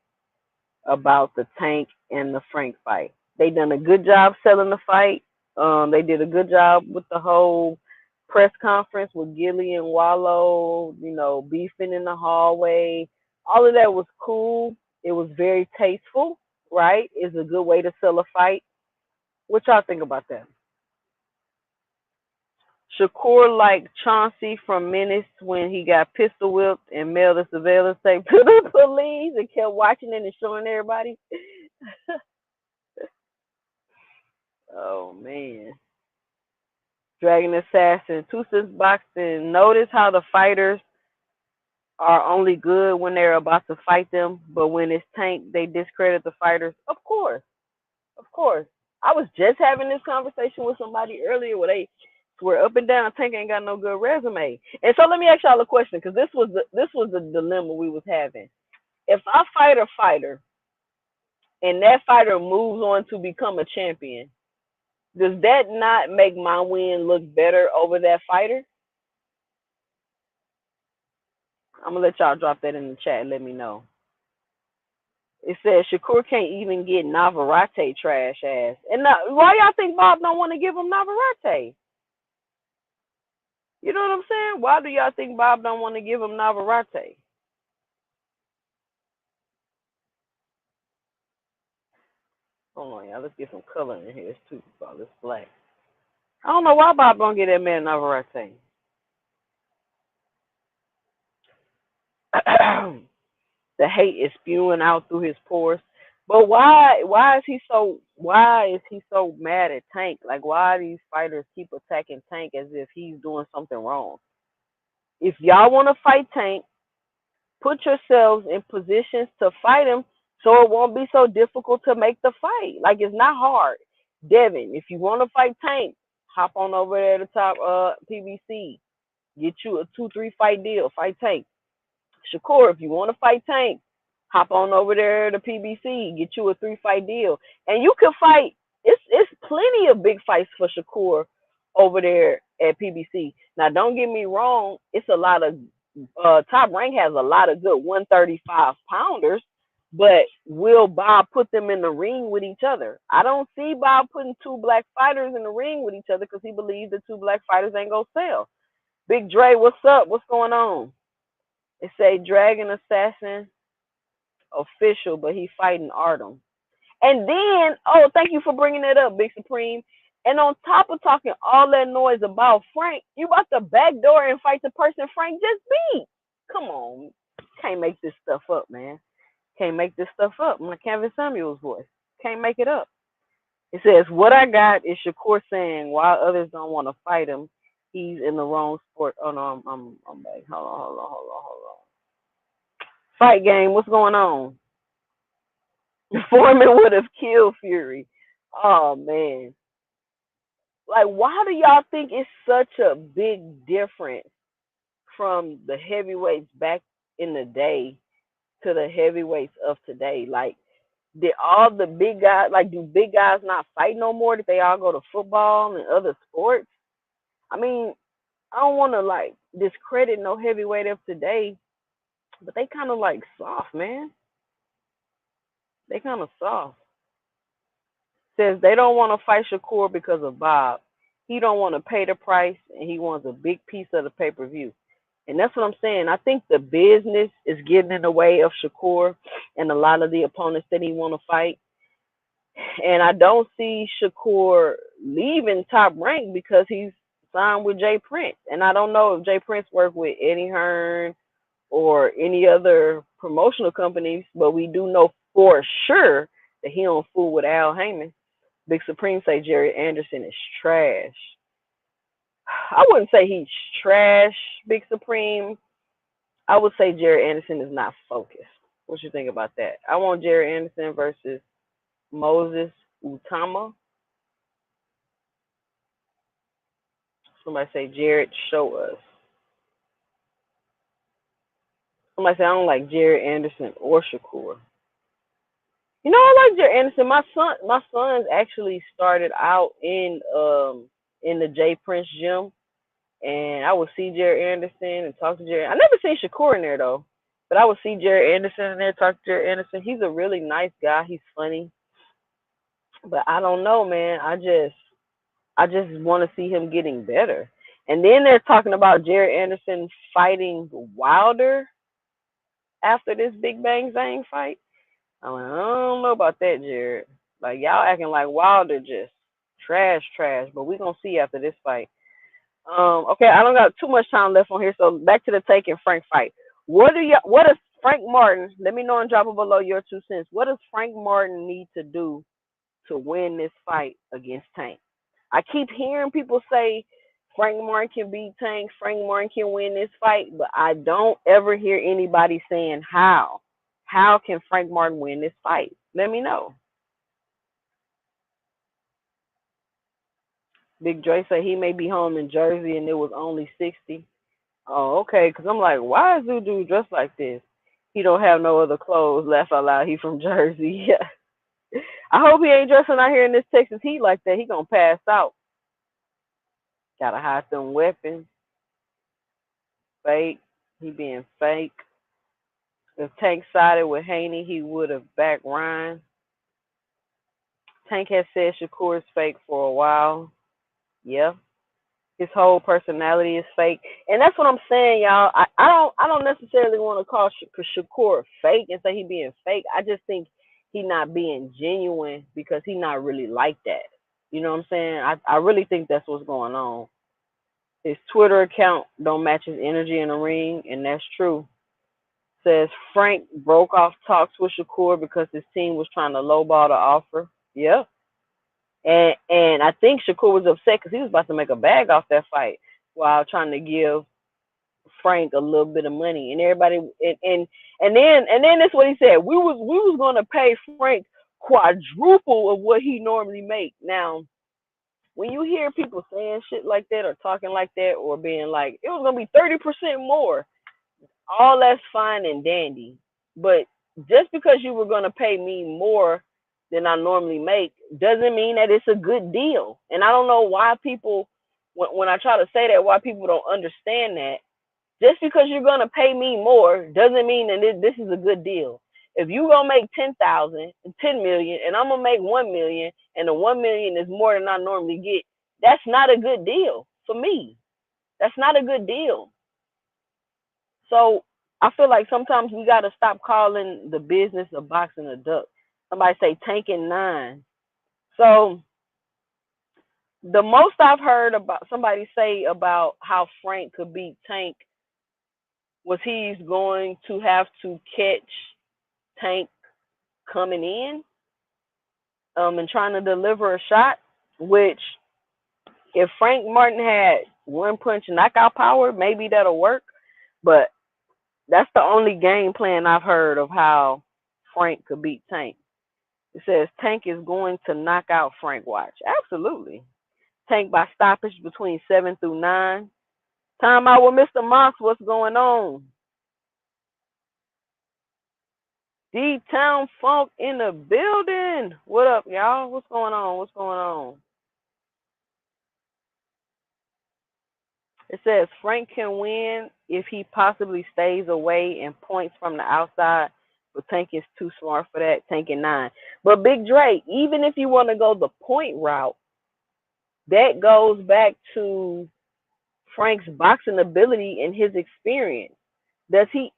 about the Tank and the Frank fight. They done a good job selling the fight. They did a good job with the whole press conference with Gilly and Wallow, beefing in the hallway. All of that was cool. It was very tasteful, right? It's a good way to sell a fight. What y'all think about that? Shakur like Chauncey from Menace when he got pistol whipped and mailed a surveillance tape to the police and kept watching it and showing everybody. Oh man. Dragon Assassin, 2 Cents Boxing. Notice how the fighters are only good when they're about to fight them, but when it's Tank, they discredit the fighters. Of course. Of course. I was just having this conversation with somebody earlier where they swear up and down Tank ain't got no good resume. And so let me ask y'all a question, because this was the dilemma we was having. If I fight a fighter and that fighter moves on to become a champion, does that not make my win look better over that fighter? I'm gonna let y'all drop that in the chat and let me know. It says Shakur can't even get Navarrete trash ass. And why y'all think Bob don't want to give him Navarrete? You know what I'm saying? Why do y'all think Bob don't want to give him Navarrete? Hold on, y'all. Let's get some color in here. It's too all this black. I don't know why Bob don't get that man Navarrete. The hate is spewing out through his pores. But why is he so mad at Tank? Like why these fighters keep attacking Tank as if he's doing something wrong? If y'all want to fight Tank, put yourselves in positions to fight him so it won't be so difficult to make the fight. Like it's not hard. Devin, if you want to fight Tank, hop on over there to top PBC. Get you a 2-3 fight deal. Fight Tank. Shakur, if you want to fight Tank, hop on over there to PBC. Get you a 3 fight deal. And you can fight. It's plenty of big fights for Shakur over there at PBC. Now don't get me wrong, it's a lot of Top Rank has a lot of good 135 pounders, but will Bob put them in the ring with each other? I don't see Bob putting 2 black fighters in the ring with each other because he believes the 2 black fighters ain't gonna sell. Big Dre, what's up? What's going on? It say Dragon Assassin official, but he fighting Artem. And then, oh, thank you for bringing that up, Big Supreme. And on top of talking all that noise about Frank, you about to backdoor and fight the person Frank just beat. Come on. Can't make this stuff up, man. Can't make this stuff up. My Kevin Samuels voice. Can't make it up. It says, what I got is Shakur saying, while others don't want to fight him, he's in the wrong sport. Oh, no, I'm back. Hold on. Fight game, what's going on? Foreman would have killed Fury. Oh, man. Like, why do y'all think it's such a big difference from the heavyweights back in the day to the heavyweights of today? Like, did all the big guys, like, do big guys not fight no more? Did they all go to football and other sports? I mean, I don't want to like discredit no heavyweight of today, but they kind of like soft, man. They kind of soft. Says they don't want to fight Shakur because of Bob. He don't want to pay the price, and he wants a big piece of the pay-per-view. And that's what I'm saying. I think the business is getting in the way of Shakur and a lot of the opponents that he want to fight. And I don't see Shakur leaving Top Rank because he's signed with Jay Prince. And I don't know if Jay Prince worked with Eddie Hearn or any other promotional companies, but we do know for sure that he don't fool with Al Heyman. Big Supreme say Jerry Anderson is trash. I wouldn't say he's trash, Big Supreme. I would say Jerry Anderson is not focused. What you think about that? I want Jerry Anderson versus Moses Utama. Somebody say, Jared, show us. Somebody say, I don't like Jerry Anderson or Shakur. You know, I like Jerry Anderson. My sons actually started out in the Jay Prince gym, and I would see Jerry Anderson and talk to Jerry. I never seen Shakur in there though, but I would see Jerry Anderson in there, talk to Jerry Anderson. He's a really nice guy. He's funny, but I don't know, man. I just want to see him getting better. And then they're talking about Jerry Anderson fighting Wilder after this Big Bang Zane fight. I'm like, I don't know about that, Jared. Like, y'all acting like Wilder just trash, but we gonna see after this fight. Okay, I don't got too much time left on here, so back to the Tank and Frank fight. What does Frank Martin? Let me know and drop it below your 2 cents. What does Frank Martin need to do to win this fight against Tank? I keep hearing people say Frank Martin can beat Tank, Frank Martin can win this fight, but I don't ever hear anybody saying how. How can Frank Martin win this fight? Let me know. Big Dre said he may be home in Jersey and it was only 60. Oh, okay, because I'm like, why is dude dressed like this? He don't have no other clothes. Laugh out loud. He from Jersey. Yeah. I hope he ain't dressing out here in this Texas heat like that. He gonna pass out. Gotta hide them weapons. Fake. He being fake. If Tank sided with Haney, he would have backed Ryan. Tank has said Shakur is fake for a while. Yeah. His whole personality is fake. And that's what I'm saying, y'all. I don't necessarily want to call Shakur fake and say he being fake. I just think he not being genuine because he not really like that. You know what I'm saying? I really think that's what's going on. His Twitter account don't match his energy in the ring, and that's true. Says Frank broke off talks with Shakur because his team was trying to lowball the offer. Yeah. And I think Shakur was upset because he was about to make a bag off that fight while trying to give Frank a little bit of money. And everybody and then that's what he said. We was gonna pay Frank quadruple of what he normally make. Now, when you hear people saying shit like that or talking like that or being like it was gonna be 30% more, all that's fine and dandy. But just because you were gonna pay me more than I normally make doesn't mean that it's a good deal. And I don't know why people, when I try to say that, why people don't understand that. Just because you're gonna pay me more doesn't mean that this is a good deal. If you gonna make 10,000, 10 million, and I'm gonna make 1 million, and the 1 million is more than I normally get, that's not a good deal for me. That's not a good deal. So I feel like sometimes we gotta stop calling the business of boxing a duck. Somebody say tanking 9. So the most I've heard about somebody say about how Frank could beat Tank was he's going to have to catch Tank coming in and trying to deliver a shot, which if Frank Martin had one punch knockout power, maybe that'll work. But that's the only game plan I've heard of how Frank could beat Tank. It says Tank is going to knock out Frank Watch. Absolutely. Tank by stoppage between 7 through 9. Time out with Mr. Moss. What's going on? D-Town Funk in the building. What up, y'all? What's going on? What's going on? It says Frank can win if he possibly stays away and points from the outside, but Tank is too smart for that. Tank in 9. But Big Dre, even if you want to go the point route, that goes back to Frank's boxing ability and his experience. Does he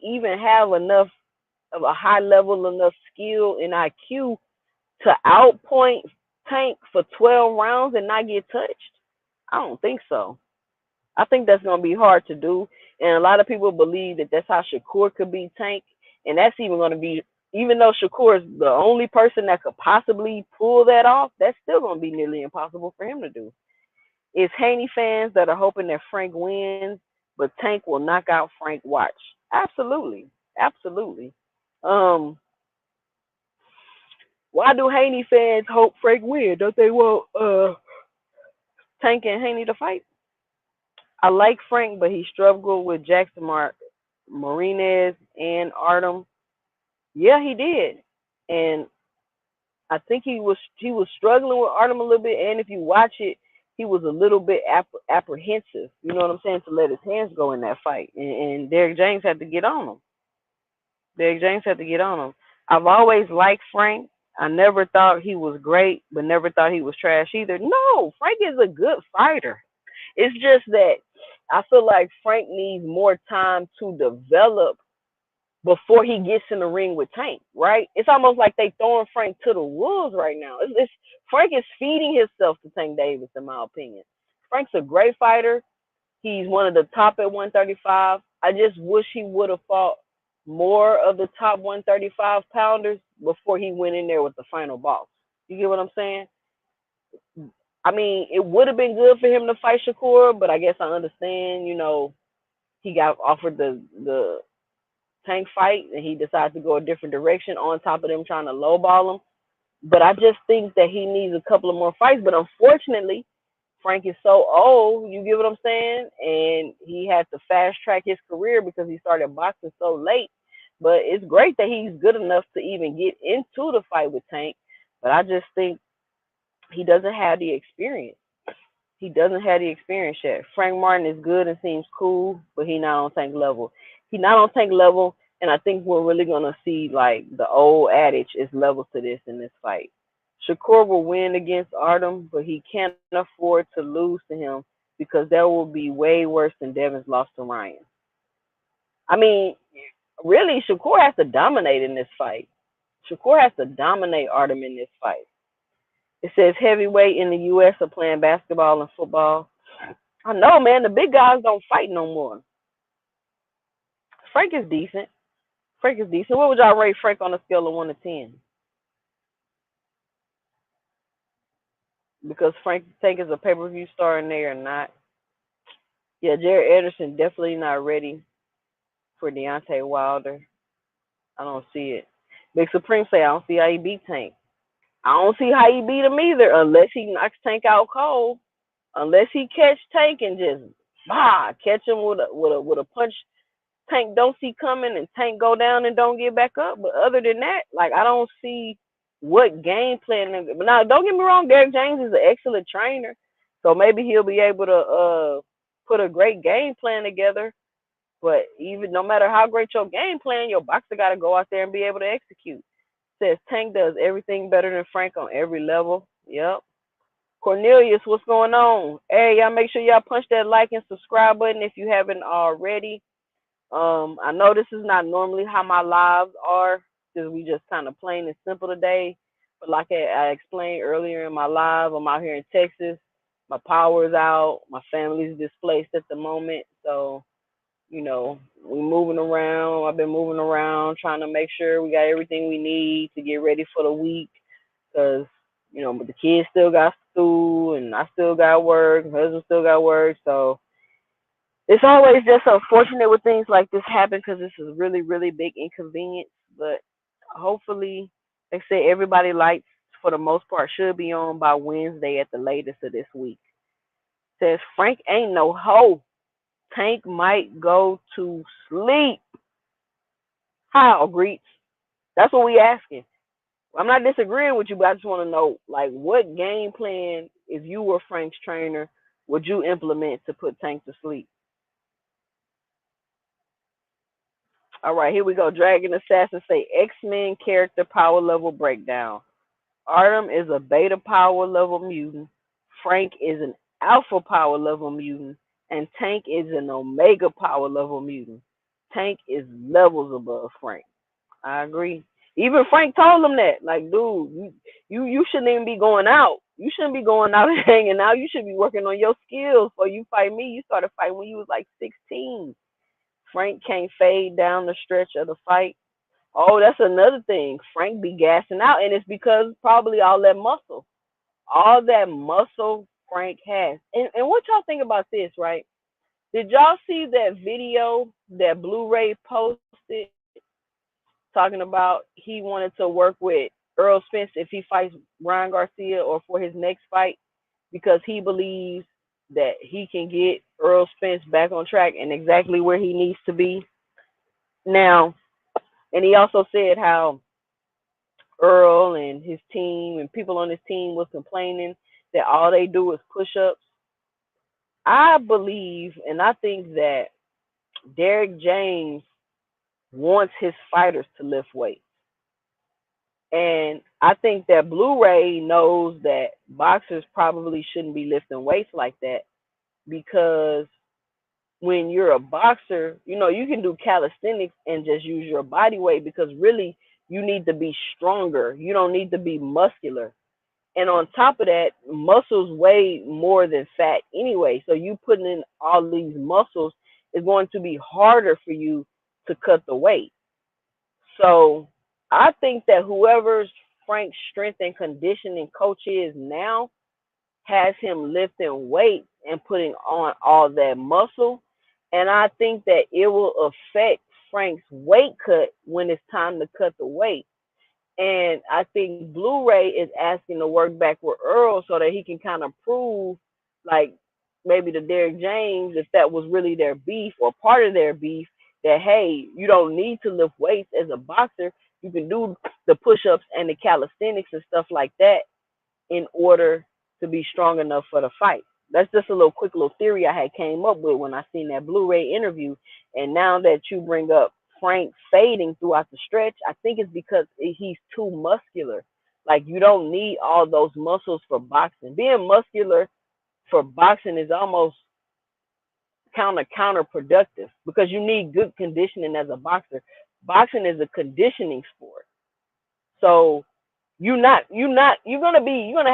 even have enough of a high level enough skill and IQ to outpoint Tank for 12 rounds and not get touched? I don't think so. I think that's going to be hard to do. And a lot of people believe that that's how Shakur could beat Tank. And that's even going to be, even though Shakur is the only person that could possibly pull that off, that's still going to be nearly impossible for him to do. It's Haney fans that are hoping that Frank wins, but Tank will knock out Frank Watch. Absolutely. Absolutely. Um, why do Haney fans hope Frank wins? Don't they want Tank and Haney to fight? I like Frank, but he struggled with Jackson Marinez and Artem. Yeah, he did, and I think he was struggling with Artem a little bit. And if you watch it, he was a little bit apprehensive. You know what I'm saying? To let his hands go in that fight, and Derrick James had to get on him. Derrick James had to get on him. I've always liked Frank. I never thought he was great, but never thought he was trash either. No, Frank is a good fighter. It's just that I feel like Frank needs more time to develop before he gets in the ring with Tank, right? It's almost like they throwing Frank to the wolves right now. Frank is feeding himself to Tank Davis, in my opinion. Frank's a great fighter. He's one of the top at 135. I just wish he would have fought more of the top 135 pounders before he went in there with the final boss. You get what I'm saying? I mean, it would have been good for him to fight Shakur, but I guess I understand, he got offered the Tank fight and he decided to go a different direction on top of them trying to lowball him. But I just think that he needs a couple of more fights. But unfortunately, Frank is so old, you get what I'm saying? And he had to fast track his career because he started boxing so late. But it's great that he's good enough to even get into the fight with Tank. But I just think he doesn't have the experience. He doesn't have the experience yet. Frank Martin is good and seems cool, but he not on Tank level. He not on Tank level, and I think we're really gonna see like the old adage is levels to this in this fight. Shakur will win against Artem, but he can't afford to lose to him because that will be way worse than Devin's loss to Ryan. I mean, really, Shakur has to dominate in this fight. Shakur has to dominate Artem in this fight. It says heavyweight in the U.S. are playing basketball and football. I know, man. The big guys don't fight no more. Frank is decent. Frank is decent. What would y'all rate Frank on a scale of 1 to 10? Because Frank Tank is a pay-per-view star and they are not. Yeah, Jared Anderson definitely not ready for Deontay Wilder. I don't see it. Big Supreme say I don't see how he beat Tank. I don't see how he beat him either unless he knocks Tank out cold. Unless he catch Tank and just catch him with a punch Tank don't see coming and Tank go down and don't get back up. But other than that, like I don't see what game plan. But now, don't get me wrong, Derrick James is an excellent trainer, so maybe he'll be able to put a great game plan together. But even no matter how great your game plan, your boxer got to go out there and be able to execute. Says Tank does everything better than Frank on every level. Yep. Cornelius, what's going on? Hey, y'all make sure y'all punch that like and subscribe button if you haven't already. I know this is not normally how my lives are, because we just kind of plain and simple today. But like I explained earlier in my live, I'm out here in Texas. My power's out. My family's displaced at the moment. So, we moving around. I've been moving around, trying to make sure we got everything we need to get ready for the week. Because, but the kids still got school, and I still got work. My husband still got work. So, it's always just unfortunate when things like this happen because this is really, really big inconvenience. But hopefully, they say everybody lights for the most part should be on by Wednesday at the latest of this week. Says Frank ain't no hoe. Tank might go to sleep. How, Greets? That's what we asking. I'm not disagreeing with you, but I just want to know, like, what game plan, if you were Frank's trainer, would you implement to put Tank to sleep? All right, here we go. Dragon Assassin say X-Men character power level breakdown. Artem is a beta power level mutant. Frank is an alpha power level mutant. And Tank is an omega power level mutant. Tank is levels above Frank. I agree. Even Frank told him that. Like, dude, you shouldn't even be going out. You shouldn't be going out and hanging out. You should be working on your skills before you fight me. You started fighting when you was like 16. Frank can't fade down the stretch of the fight. Oh, that's another thing. Frank be gassing out, and it's because probably all that muscle. All that muscle Frank has. And what y'all think about this, right? Did y'all see that video that Blu-ray posted talking about he wanted to work with Earl Spence if he fights Ryan Garcia or for his next fight because he believes that he can get Earl Spence back on track and exactly where he needs to be now. And he also said how Earl and his team and people on his team was complaining that all they do is push-ups. I believe and I think that Derrick James wants his fighters to lift weights. And I think that Blu-ray knows that boxers probably shouldn't be lifting weights like that because when you're a boxer, you can do calisthenics and just use your body weight because really you need to be stronger. You don't need to be muscular. And on top of that, muscles weigh more than fat anyway. So you putting in all these muscles is going to be harder for you to cut the weight. So I think that whoever's Frank's strength and conditioning coach is now has him lifting weights and putting on all that muscle. And I think that it will affect Frank's weight cut when it's time to cut the weight. And I think Blu-ray is asking to work back with Earl so that he can kind of prove, like maybe to Derrick James, if that was really their beef or part of their beef, that hey, you don't need to lift weights as a boxer. You can do the push-ups and the calisthenics and stuff like that in order to be strong enough for the fight. That's just a quick little theory I had came up with when I seen that Blu-ray interview. And now that you bring up Frank fading throughout the stretch, I think it's because he's too muscular. Like you don't need all those muscles for boxing. Being muscular for boxing is almost counterproductive because you need good conditioning as a boxer. Boxing is a conditioning sport. So you're gonna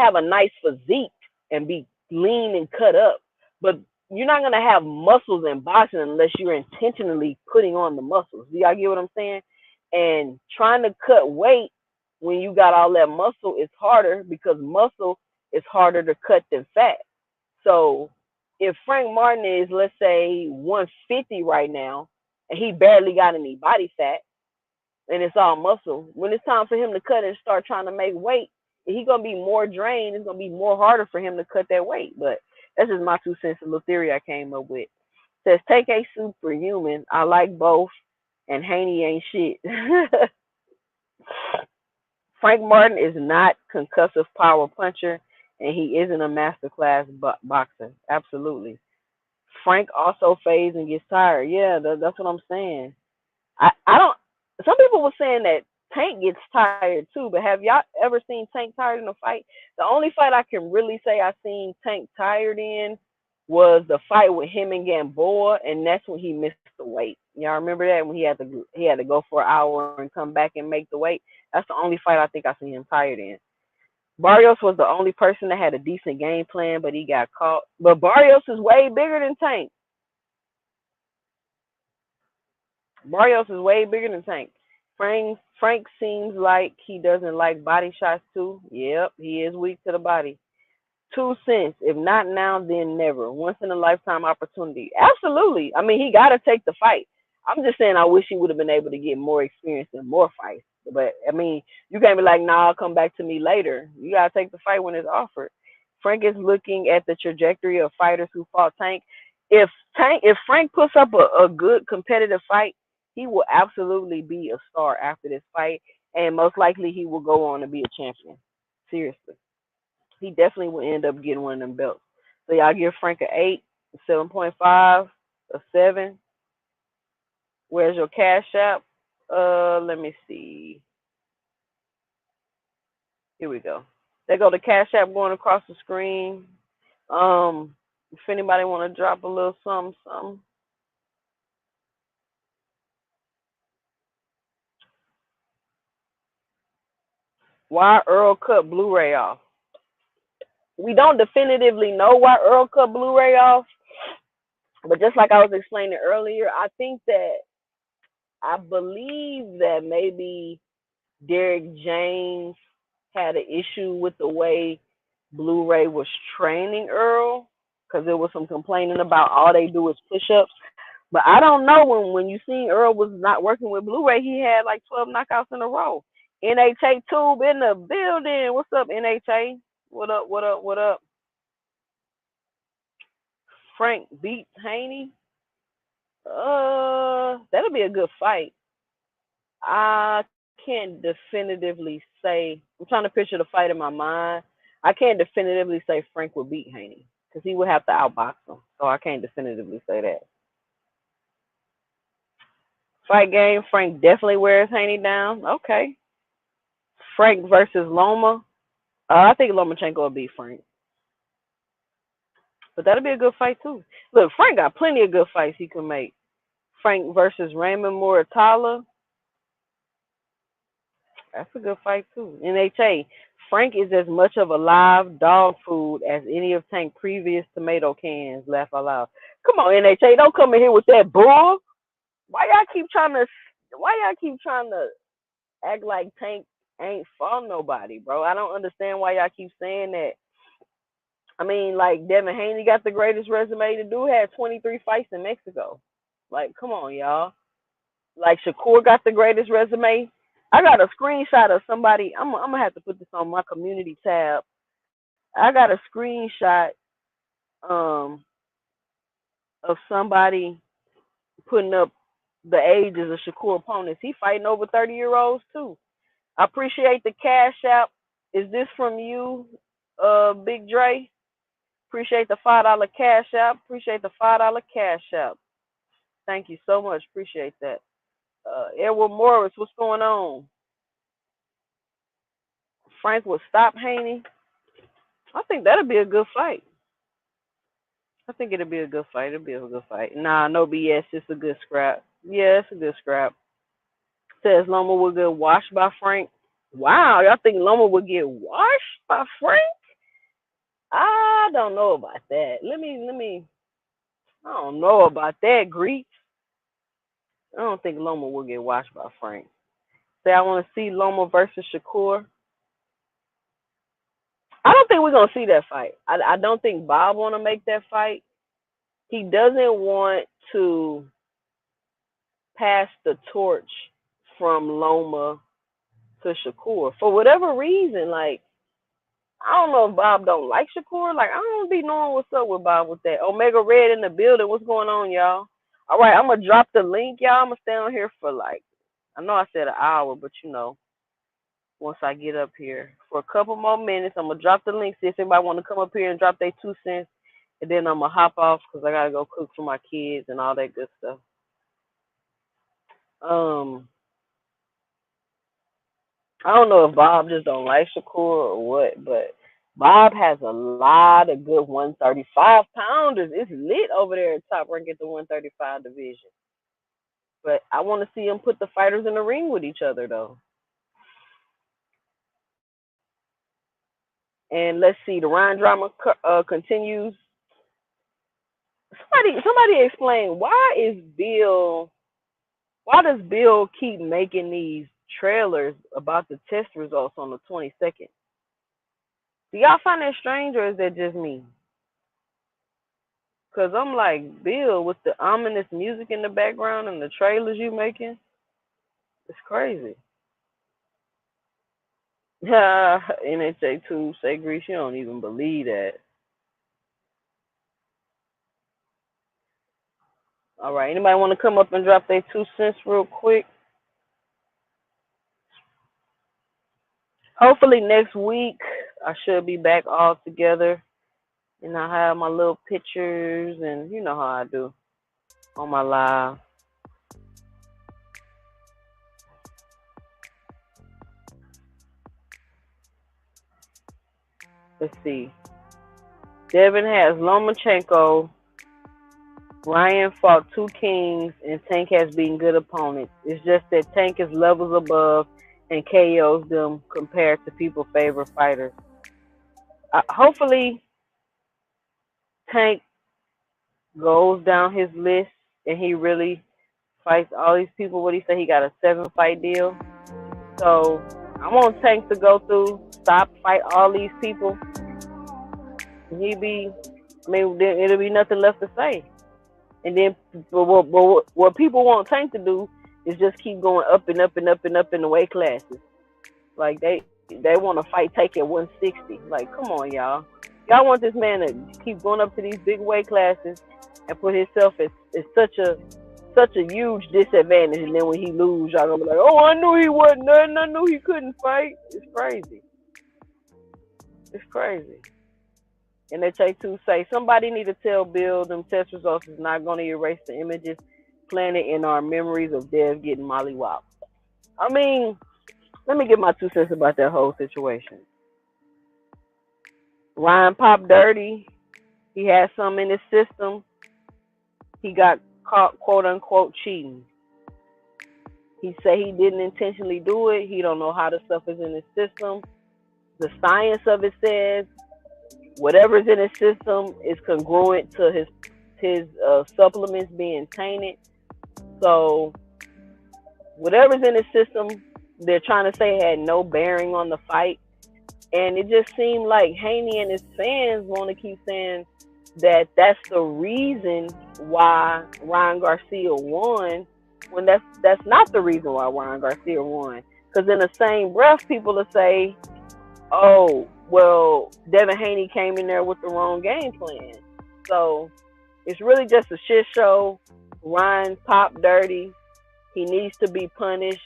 have a nice physique and be lean and cut up, but you're not gonna have muscles in boxing unless you're intentionally putting on the muscles. Do y'all get what I'm saying? And trying to cut weight when you got all that muscle is harder because muscle is harder to cut than fat. So if Frank Martin is, let's say, 150 right now, and he barely got any body fat, and it's all muscle, when it's time for him to cut and start trying to make weight, he's going to be more drained. It's going to be more harder for him to cut that weight. But that's just my 2 cents, a little theory I came up with. Says, take a superhuman. I like both, and Haney ain't shit. Frank Martin is not concussive power puncher, and he isn't a masterclass boxer. Absolutely. Frank also fades and gets tired. Yeah, that's what I'm saying. I don't. Some people were saying that Tank gets tired too, but have y'all ever seen Tank tired in a fight? The only fight I can really say I seen Tank tired in was the fight with him and Gamboa, and that's when he missed the weight. Y'all remember that when he had to go for an hour and come back and make the weight? That's the only fight I think I seen him tired in. Barrios was the only person that had a decent game plan, but he got caught. But Barrios is way bigger than Tank. Barrios is way bigger than Tank. Frank seems like he doesn't like body shots too. Yep, he is weak to the body. 2 cents. If not now, then never. Once in a lifetime opportunity. Absolutely. I mean, he got to take the fight. I'm just saying I wish he would have been able to get more experience and more fights. But, I mean, you can't be like, nah, I'll come back to me later. You got to take the fight when it's offered. Frank is looking at the trajectory of fighters who fought Tank. if Frank puts up a good competitive fight, he will absolutely be a star after this fight, and most likely he will go on to be a champion. Seriously, he definitely will end up getting one of them belts. So y'all give Frank an 8, 7.5, a 7. Where's your cash app? Let me see. Here we go. There go the cash app going across the screen. If anybody want to drop a little something, something. Why Earl cut Blu-ray off? We don't definitively know why Earl cut Blu-ray off, but just like I was explaining earlier, I believe that maybe Derek James had an issue with the way Blu-ray was training Earl, because there was some complaining about all they do is push-ups. But I don't know, when you seen Earl was not working with Blu-ray, he had like 12 knockouts in a row. NHA Tube in the building. What's up, NHA? What up? What up? What up? Frank beats Haney. That'll be a good fight. I can't definitively say. I'm trying to picture the fight in my mind. I can't definitively say Frank would beat Haney because he would have to outbox him. So I can't definitively say that. Fight game, Frank definitely wears Haney down. Okay. Frank versus Loma. I think Lomachenko will beat Frank. But that'll be a good fight too. Look, Frank got plenty of good fights he can make. Frank versus Raymond Muratalla. That's a good fight too. NHA. Frank is as much of a live dog food as any of Tank's previous tomato cans. Laugh out loud. Come on, NHA. Don't come in here with that bull. Why y'all keep trying to act like Tank ain't fought nobody, bro? I don't understand why y'all keep saying that. I mean, like, Devin Haney got the greatest resume. The dude had 23 fights in Mexico. Like, come on, y'all. Like, Shakur got the greatest resume. I got a screenshot of somebody. I'm gonna have to put this on my community tab. I got a screenshot um of somebody putting up the ages of Shakur opponents. He fighting over 30-year-olds too. I appreciate the cash app. Is this from you, Big Dre? Appreciate the $5 cash app. Appreciate the $5 cash app. Thank you so much. Appreciate that. Edward Morris, what's going on? Frank will stop Haney. I think that'll be a good fight. I think it'll be a good fight. It'll be a good fight. Nah, no BS. It's a good scrap. Yeah, it's a good scrap. Says Loma will get washed by Frank. Wow, y'all think Loma would get washed by Frank? I don't know about that. I don't know about that, Greek. I don't think Loma will get washed by Frank. Say I want to see Loma versus Shakur. I don't think we're gonna see that fight. I don't think Bob want to make that fight. He doesn't want to pass the torch from Loma to Shakur for whatever reason. Like, I don't know if Bob don't like Shakur. Like, I don't be knowing what's up with Bob with that. Omega Red in the building. What's going on, y'all? All right, I'm gonna drop the link, y'all. I'm gonna stay on here for like, I know I said an hour, but once I get up here for a couple more minutes, I'm gonna drop the link. See if anybody want to come up here and drop their 2 cents, and then I'm gonna hop off because I gotta go cook for my kids and all that good stuff. I don't know if Bob just don't like Shakur or what, but Bob has a lot of good 135 pounders. It's lit over there at Top Rank at the 135 division. But I want to see him put the fighters in the ring with each other, though. And let's see, the Ryan drama continues. Somebody explain why does Bill keep making these trailers about the test results on the 22nd? Do y'all find that strange, or is that just me? Because I'm like, Bill, with the ominous music in the background and the trailers you making, it's crazy. Yeah, NHA 2, say Grease, you don't even believe that. All right. Anybody want to come up and drop their 2 cents real quick? Hopefully next week I should be back all together, and I have my little pictures, and you know how I do on my live. Let's see. Devin has Lomachenko. Ryan fought 2 kings, and Tank has beaten good opponents. It's just that Tank is levels above and KOs them compared to people's favorite fighters. Hopefully, Tank goes down his list and he really fights all these people. What he said, he got a 7-fight deal. So I want Tank to go through, fight all these people. It'll be nothing left to say. And then what people want Tank to do is just keep going up and up and up and up in the weight classes. Like they want to fight Tank at 160. Like, come on, y'all. Y'all want this man to keep going up to these big weight classes and put himself at such a huge disadvantage, and then when he loses, y'all gonna be like, oh, I knew he wasn't nothing. I knew he couldn't fight. It's crazy. It's crazy. And they say somebody need to tell Bill them test results is not going to erase the images planted in our memories of Dev getting mollywopped. I mean, let me get my 2 cents about that whole situation. Ryan popped dirty. He had some in his system. He got caught, quote unquote, cheating. He said he didn't intentionally do it. He don't know how the stuff is in his system. The science of it says whatever's in his system is congruent to his supplements being tainted. So whatever's in his system, they're trying to say had no bearing on the fight. And it just seemed like Haney and his fans want to keep saying that that's the reason why Ryan Garcia won, when that's not the reason why Ryan Garcia won. Because in the same breath, people will say, oh, well, Devin Haney came in there with the wrong game plan. So it's really just a shit show. Ryan popped dirty. He needs to be punished,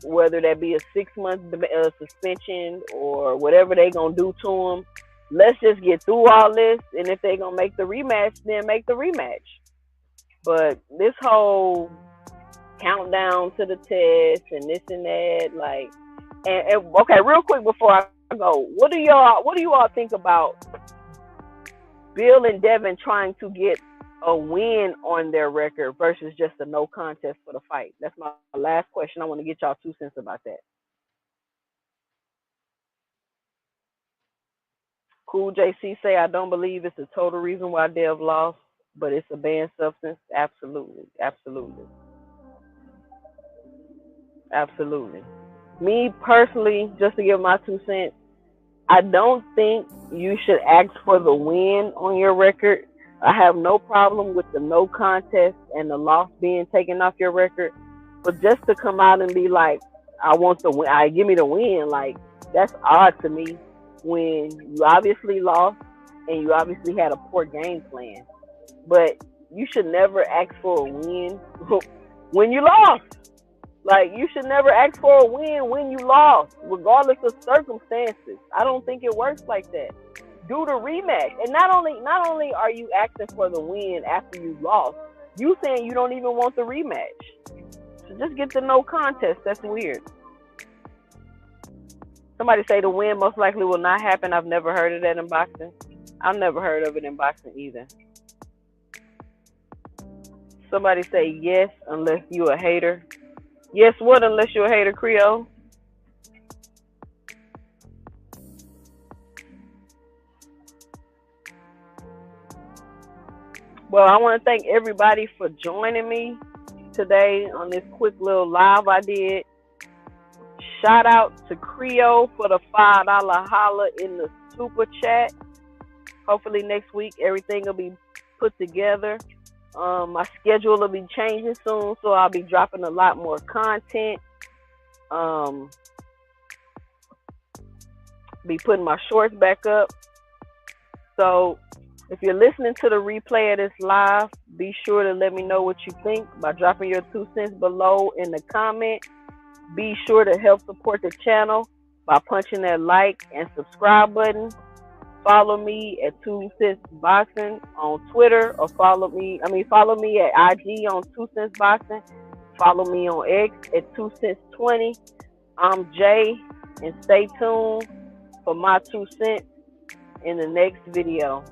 whether that be a 6-month suspension or whatever they going to do to him. Let's just get through all this, and if they going to make the rematch, then make the rematch. But this whole countdown to the test and this and that, like, and okay, real quick before I go, what do you all think about Bill and Devin trying to get a win on their record versus just a no contest for the fight? That's my last question. I want to get y'all 2 cents about that. Cool JC say, I don't believe it's a total reason why Dev lost, but it's a banned substance. Absolutely. Me personally, just to give my 2 cents, I don't think you should ask for the win on your record. I have no problem with the no contest and the loss being taken off your record, but just to come out and be like, I want the win, give me the win, like, that's odd to me when you obviously lost and you obviously had a poor game plan. But you should never ask for a win when you lost. Like, you should never ask for a win when you lost, regardless of circumstances. I don't think it works like that. Do the rematch. And not only are you asking for the win after you lost, you saying you don't even want the rematch. So just get the no contest. That's weird. Somebody say the win most likely will not happen. I've never heard of that in boxing. I've never heard of it in boxing either. Somebody say yes, unless you a hater. Yes, what, unless you're a hater, Creole? Well, I want to thank everybody for joining me today on this quick little live I did. Shout out to Creole for the $5 holla in the super chat. Hopefully next week everything will be put together. My schedule will be changing soon, so I'll be dropping a lot more content. Be putting my shorts back up. So If you're listening to the replay of this live, be sure to let me know what you think by dropping your 2 cents below in the comment. Be sure to help support the channel by punching that like and subscribe button. Follow me at 2 Cents Boxing on Twitter, or follow me at IG on 2 Cents Boxing. Follow me on X at 2 Cents 20. I'm Jay, and stay tuned for my 2 cents in the next video.